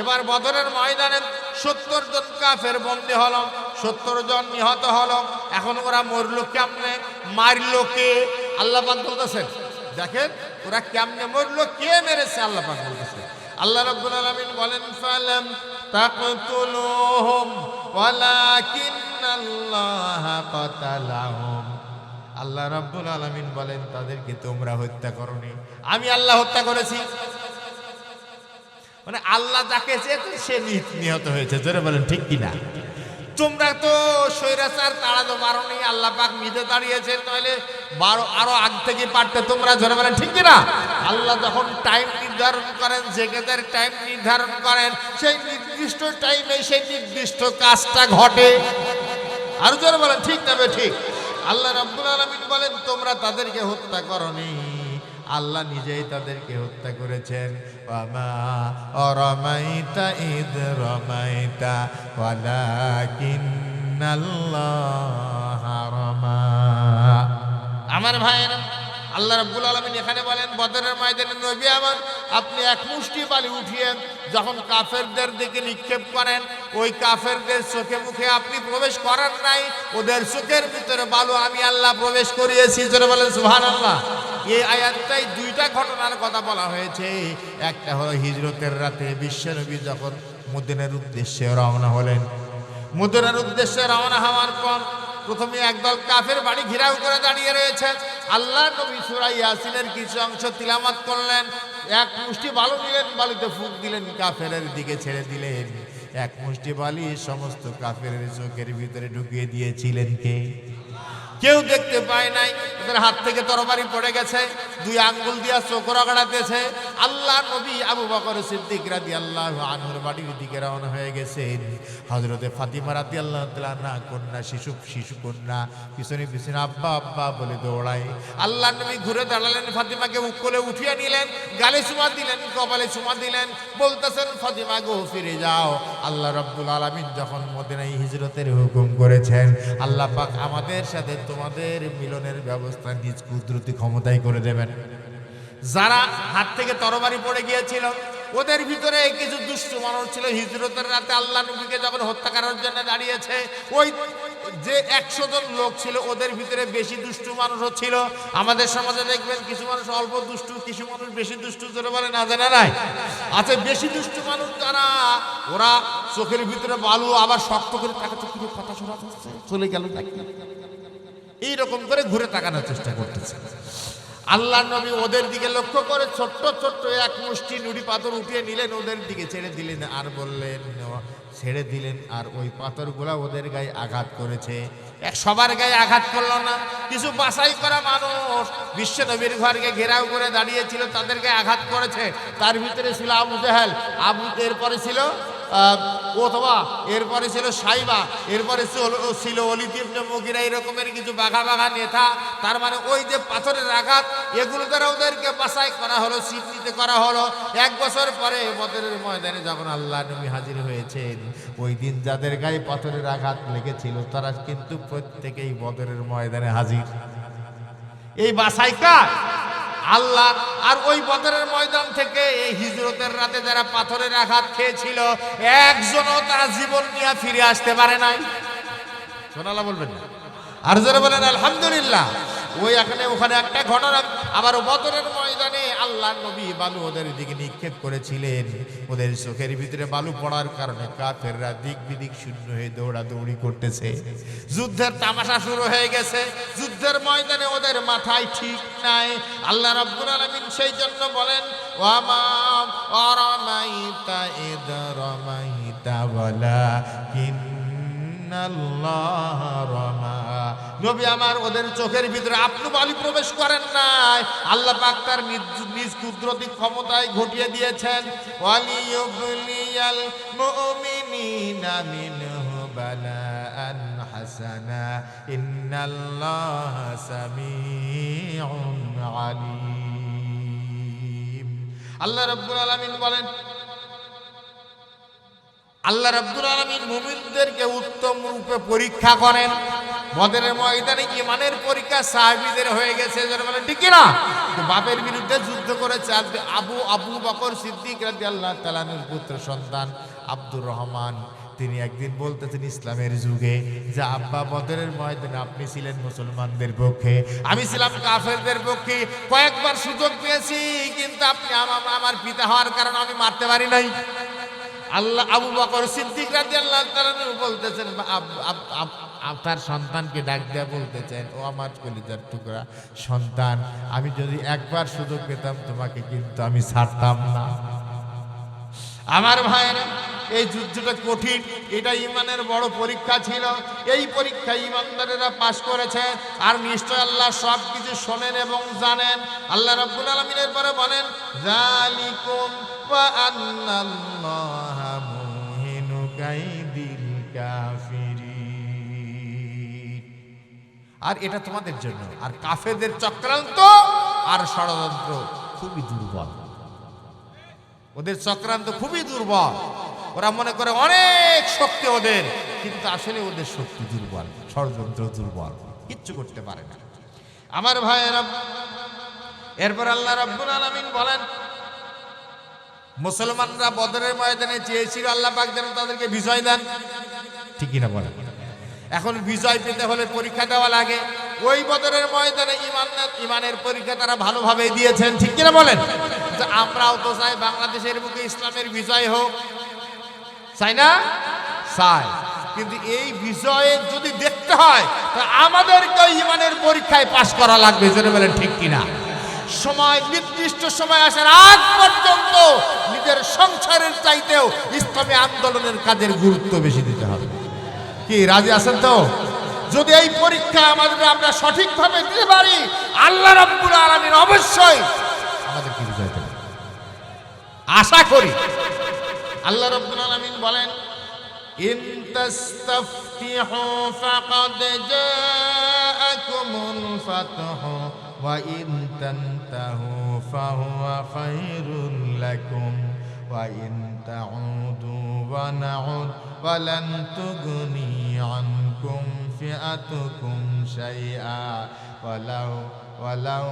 এবার বদরের ময়দানে 70 জন কাফের বন্দী হলো, 70 জন নিহত হলো। এখন ওরা মরলো কেমনে, মারলো কে? আল্লাহ পাক বলতেছেন, দেখেন ওরা কেমনে মরলো, কে মেরেছে? আল্লাহ পাক বলতেছে। আল্লাহ রাব্বুল আলামিন বলেন, ফালাম তাকতুলুহুম ওয়ালাকিন্নাল্লাহা কাতালাহুম। আল্লাহ রাব্বুল আলামিন বলেন, তাদেরকে তোমরা হত্যা করনি, আমি আল্লাহ হত্যা করেছি। মানে আল্লাহ যাকে চেয়েছেন সে নিহত হয়েছে। জোরে বলেন ঠিক কিনা? তোমরা তো স্বৈরাচার তাড়াতে পারোনি, আল্লাহ পাক নিজে দাঁড়িয়েছেন, নইলে আরো আগ থেকে পারতে তোমরা। জোরে বলেন ঠিক কিনা? আল্লাহ যখন টাইম নির্ধারণ করেন, জেগেদের টাইম নির্ধারণ করেন, সেই নির্দিষ্ট টাইমে সেই নির্দিষ্ট কাজটা ঘটে। আর জোরে বলেন ঠিক তবে ঠিক। আল্লাহ রাব্বুল আলামিন বলেন, তোমরা তাদেরকে হত্যা করনি, আল্লাহ নিজেই তাদেরকে হত্যা করেছেন। ওয়ামা রামাইতা ইদ রামাইতা ওয়ালাকিন্নাল্লাহা রামা। আমার ভাইয়েরা, আল্লাহ রাব্বুল আলামিন এখানে বলেন, বদরের ময়দানে নবী আমার, আপনি এক মুষ্টি বালি উঠিয়ে যখন কাফেরদের দিকে নিক্ষেপ করেন, ওই কাফেরদের চোখে মুখে আপনি প্রবেশ করেন নাই, ওদের চোখের ভিতরে বালু আমি আল্লাহ প্রবেশ করিয়েছি। জোরে বলেন সুবহানাল্লাহ। এই আয়াতটাই দুইটা ঘটনার কথা বলা হয়েছে। একটা হলো হিজরতের রাতে বিশ্বনবী যখন মদিনার উদ্দেশ্যে রওনা হলেন। মদিনার উদ্দেশ্যে রওনা হওয়ার পর প্রথমে একদল কাফের বাড়ি ঘেরাও করে দাঁড়িয়ে রয়েছে। আল্লাহ নবী সূরা ইয়াসিনের কিছু অংশ তিলাওয়াত করলেন। এক মুষ্টি বালু নিলেন, বালিতে ফুঁক দিলেন, কাফেরের দিকে ছেড়ে দিলেন। এক মুষ্টি বালি সমস্ত কাফেরের চোখের ভিতরে ঢুকিয়ে দিয়েছিলেন কে? কেউ দেখতে পায় নাই। ওদের হাত থেকে তরবারি পড়ে গেছে, দুই আঙ্গুল দিয়া চোখ রগড়াতেছে। আল্লাহ নবী আবু বকর সিদ্দিক রাদিয়াল্লাহু আনহুর বাড়ির দিকে রওনা হয়ে গেছেন। হযরতে ফাতিমা রাদিয়াল্লাহু তাআলা না কন্যা, শিশু কন্যা পিছনে পিছনে আব্বা আব্বা বলে দৌড়ায়। আল্লাহ নবী ঘুরে দাঁড়ালেন, ফাতিমাকে কোলে উঠিয়ে নিলেন, গালে চুমা দিলেন, কপালে চুমা দিলেন, বলতেছেন, ফাতিমা গো ফিরে যাও। আল্লাহ রাব্বুল আলামিন যখন মদিনায় হিজরতের হুকুম করেছেন, আল্লাহ পাক আমাদের সাথে তোমাদের মিলনের ব্যবস্থা নিজ কুদরতি ক্ষমতায় করে দেবেন। যারা হাত থেকে তরবারি পড়ে গিয়েছিল, ওদের ভিতরে কিছু দুষ্ট মানুষ ছিল, হিজরতের রাতে আল্লাহ নবীকে যখন হত্যা করার জন্য দাঁড়িয়েছে, ওই যে 100 জন লোক ছিল ওদের ভিতরে বেশি দুষ্টু মানুষও ছিল। আমাদের সমাজে দেখবেন কিছু মানুষ অল্প দুষ্টু, কিছু মানুষ বেশি দুষ্টু, জোরে বলে না জানা নাই? আচ্ছা, বেশি দুষ্টু মানুষ যারা, ওরা চোখের ভিতরে বালু আবার শক্ত করে তাকাচ্ছে, কি কথা শোনা যাচ্ছে, চলে গেল নাকি, এইরকম করে ঘুরে তাকানোর চেষ্টা করতেছে। আল্লাহ নবী ওদের দিকে লক্ষ্য করে ছোট্ট ছোট্ট এক মুষ্টি নুড়ি পাথর উঠিয়ে নিলেন, ওদের দিকে ছেড়ে দিলেন, আর বললেন, ছেড়ে দিলেন, আর ওই পাথরগুলা ওদের গায়ে আঘাত করেছে। সবার গায়ে আঘাত করলো না, কিছু বাছাই করা মানুষ বিশ্ব নবীর ঘরকে ঘেরাও করে দাঁড়িয়েছিল, তাদের গায়ে আঘাত করেছে। তার ভিতরে ছিল আবু জেহেল, এরপরে ছিল অথবা এরপরে ছিল সাইবা, এরপরে ছিল ওলীদ ইবনে মুগীরা, এরকমের কিছু বাঘা বাঘা নেতা। তার মানে ওই যে পাথরের আঘাত, এগুলো দ্বারা ওদেরকে বাছাই করা হলো, স্বীকৃতি করা হলো। 1 বছর পরে বদরের ময়দানে যখন আল্লাহ নবী হাজির হয়েছেন, ওই দিন যাদের গায়ে পাথরের আঘাত লেগেছিল তারা কিন্তু প্রত্যেকেই বদরের ময়দানে হাজির। এই বাছাই কার? আল্লাহ। আর ওই বদরের ময়দান থেকে এই হিজরতের রাতে যারা পাথরের আঘাত খেয়েছিল, একজনও তারা জীবন নিয়ে ফিরে আসতে পারে নাই। সোনালা বলবেন না? আর যারা বলেন আলহামদুলিল্লাহ। ওই ওখানে একটা ঘটনা, আবার বদরের ময়দানে আল্লাহ নবী বালু ওদের দিকে নিক্ষেপ করেছিলেন। ওদের চোখের ভিতরে বালু পড়ার কারণে কাফেররা দিক বিদিক শূন্য হয়ে দৌড়াদৌড়ি করতেছে। যুদ্ধের তামাশা শুরু হয়ে গেছে। যুদ্ধের ময়দানে ওদের মাথায় ঠিক নাই। আল্লাহ রাব্বুল আলামিন সেই জন্য বলেন, ওয়ামা আরামাইতা ইদ রামাইতা ওয়ালাকিন আল্লাহ রামা। নবী আমার, ওদের চোখের ভিতরে আপনি বালি প্রবেশ করেন নাই, আল্লাহ পাক তার নিজ কুদরতি ক্ষমতায় ঘটিয়ে দিয়েছেন। ওয়ালিয়ুবলিয়াল মুমিনিনা মিনহু বালাআন হাসানা ইন্নাল্লাহা সামিউন আলিম। আল্লাহ রাব্বুল আলামিন বলেন, আল্লাহ রাব্বুল আলামিন মুমিনদেরকে উত্তম রূপে পরীক্ষা করেন। বদরের ময়দানে ঈমানের পরীক্ষা সাহাবীদের হয়ে গেছে, যারা বলেন ঠিক না? বাপের বিরুদ্ধে যুদ্ধ করেছে আবু বকর সিদ্দিক রাদিয়াল্লাহু তাআলা আনহুর পুত্র সন্তান আব্দুর রহমান। তিনি একদিন বলতেছেন ইসলামের যুগে যে, আব্বা বদরের ময়দানে আপনি ছিলেন মুসলমানদের পক্ষে, আমি ছিলাম কাফেরদের পক্ষে। কয়েকবার সুযোগ পেয়েছি, কিন্তু আপনি আমার পিতা হওয়ার কারণে আমি মারতে পারি নাই। আল্লাহ আবু বকর সিদ্দিক রাদিয়াল্লাহু তাআলা বলতেছেন, আপনার সন্তানকে ডাক দেয়া বলতেছেন, ও আমার কলিজার টুকরা সন্তান, আমি যদি একবার সুযোগ পেতাম তোমাকে কিন্তু আমি ছাড়তাম না। আমার ভাইয়েরা, এই যুদ্ধটা কঠিন, এটা ঈমানের বড় পরীক্ষা ছিল। এই পরীক্ষা ঈমানদারেরা পাশ করেছে। আর নিশ্চয় আল্লাহ সব কিছু শোনেন এবং জানেন। আল্লাহ রাব্বুল আলামিনের পরে বলেন, যালিকুম ওয়া আন্নাল্লাহা মুহিনু কাইদিল কাফিরিন। আর এটা তোমাদের জন্য। আর কাফেরদের চক্রান্ত আর ষড়যন্ত্র খুবই দুর্বল। ওদের চক্রান্ত খুবই দুর্বল। ওরা মনে করে অনেক শক্তি ওদের, কিন্তু আসলে ওদের শক্তি দুর্বল, ষড়যন্ত্র দুর্বল, কিচ্ছু করতে পারে না। আমার ভাইয়েরা, এরপর আল্লাহ রাব্বুল আলামিন বলেন, মুসলমানরা বদরের ময়দানে চেয়েছিল আল্লাহ পাক যেন তাদেরকে বিজয় দেন, ঠিকই না বলেন? এখন বিজয় পেতে হলে পরীক্ষা দেওয়া লাগে। ওই বদরের ময়দানে ইমানের পরীক্ষা তারা ভালোভাবে দিয়েছেন, ঠিক কিনা বলেন? আমরাও তো চাই বাংলাদেশের বুকে ইসলামের বিজয় হোক, চাই না? চাই। কিন্তু এই বিজয়ে যদি দেখতে হয় তা আমাদেরকে ইমানের পরীক্ষায় পাশ করা লাগবে, জেনে বলেন ঠিক কিনা? সময়, নির্দিষ্ট সময় আসার আগ পর্যন্ত নিজের সংসারের চাইতেও ইসলামী আন্দোলনের কাজের গুরুত্ব বেশি দিতে হবে। কি রাজি আছেন তো? যদি এই পরীক্ষা আমরা সঠিকভাবে দিতে পারি, আল্লাহ রাব্বুল আলামিন অবশ্যই আমাদেরকে বিজয় দেবেন, আশা করি। আল্লাহ রাব্বুল আলামিন বলেন, ইন তাস্তাফতিহু ফাকাদ জাআকুমুল ফাতহু ওয়া ইন তানতাহু ফাহুয়া খায়রুল লাকুম ওয়া ইন তাউদু ওয়া নাউদ ওয়ালান তুগনি আনকুম ফিআতুকুম শাইআ ওয়ালাউ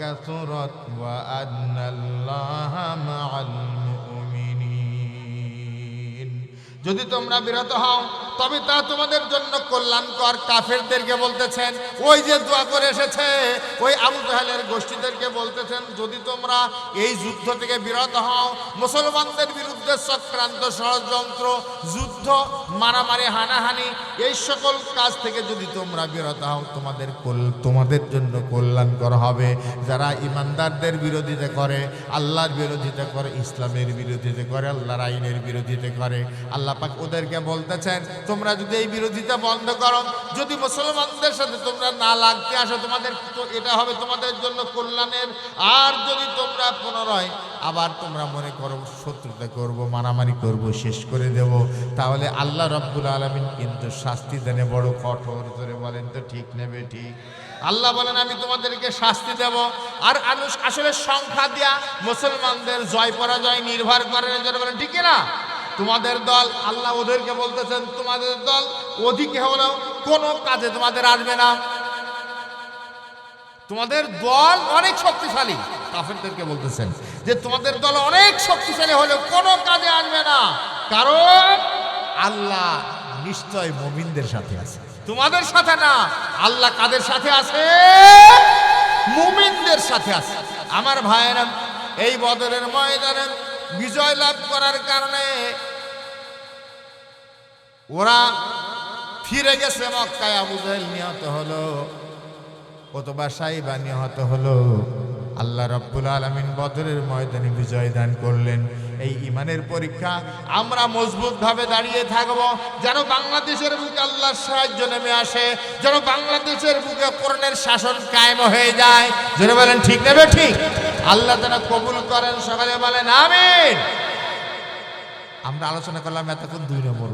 কাসুরাত ওয়া আন্নাল্লাহা মাআল মুমিনিন। যদি তোমরা বিরত হও তবে তা তোমাদের জন্য কল্যাণকর। কাফেরদেরকে বলতেছেন, ওই যে দোয়া করে এসেছে ওই আবু জাহেলের গোষ্ঠীদেরকে বলতেছেন, যদি তোমরা এই যুদ্ধ থেকে বিরত হও, মুসলমানদের বিরুদ্ধে চক্রান্ত, ষড়যন্ত্র, যুদ্ধ, মারামারি, হানাহানি, এই সকল কাজ থেকে যদি তোমরা বিরত হও, তোমাদের জন্য কল্যাণকর হবে। যারা ইমানদারদের বিরোধিতা করে, আল্লাহর বিরোধিতা করে, ইসলামের বিরোধিতা করে, আল্লাহর আইনের বিরোধিতা করে, আল্লাহ পাক ওদেরকে বলতেছেন, তোমরা যদি এই বিরোধিতা বন্ধ করো, যদি মুসলমানদের সাথে তোমরা না লাগতে আসো, তোমাদের এটা হবে তোমাদের জন্য কল্যাণের। আর যদি তোমরা পুনরায় আবার তোমরা মনে করো শত্রুতা করব, মারামারি করব, শেষ করে দেব, তাহলে আল্লাহ রাব্বুল আলামিন কিন্তু শাস্তি দেনে বড় কঠোর। করে বলেন তো ঠিক নেবে ঠিক? আল্লাহ বলেন আমি তোমাদেরকে শাস্তি দেব। আর আসলে সংখ্যা দিয়া মুসলমানদের জয় পরাজয় নির্ভর করে, বলেন ঠিক না? তোমাদের দল, আল্লাহ ওদেরকে বলতেছেন, তোমাদের দল অধিক হলেও কোনো কাজে তোমাদের আসবে না। তোমাদের দল অনেক শক্তিশালী, কাফেরদেরকে বলতেছেন যে তোমাদের দল অনেক শক্তিশালী হলেও কোনো কাজে আসবে না, কারণ আল্লাহ নিশ্চয় মুমিনদের সাথে আছে, তোমাদের সাথে না। আল্লাহ কাদের সাথে আছে? মুমিনদের সাথে আছে। আমার ভাইয়েরা, এই বদরের ময়দানে বিজয় লাভ করার কারণে ওরা ফিরে গেছে মক্কায়। আবু জাহেল নিহত হলো, অথবা সাইবা নিহত হলো। আল্লাহ রাব্বুল আলামিন বদরের ময়দানে বিজয় দান করলেন। এই ইমানের পরীক্ষা আমরা মজবুতভাবে দাঁড়িয়ে থাকব, যেন বাংলাদেশের বুকে আল্লাহর সাহায্য নেমে আসে, যেন বাংলাদেশের বুকে কোরআনের শাসন কায়েম হয়ে যায়। যেন বলেন ঠিক নেবে ঠিক? আল্লাহ যেন কবুল করেন, সকালে বলেন আমিন। আমরা আলোচনা করলাম এতক্ষণ 2 নম্বর।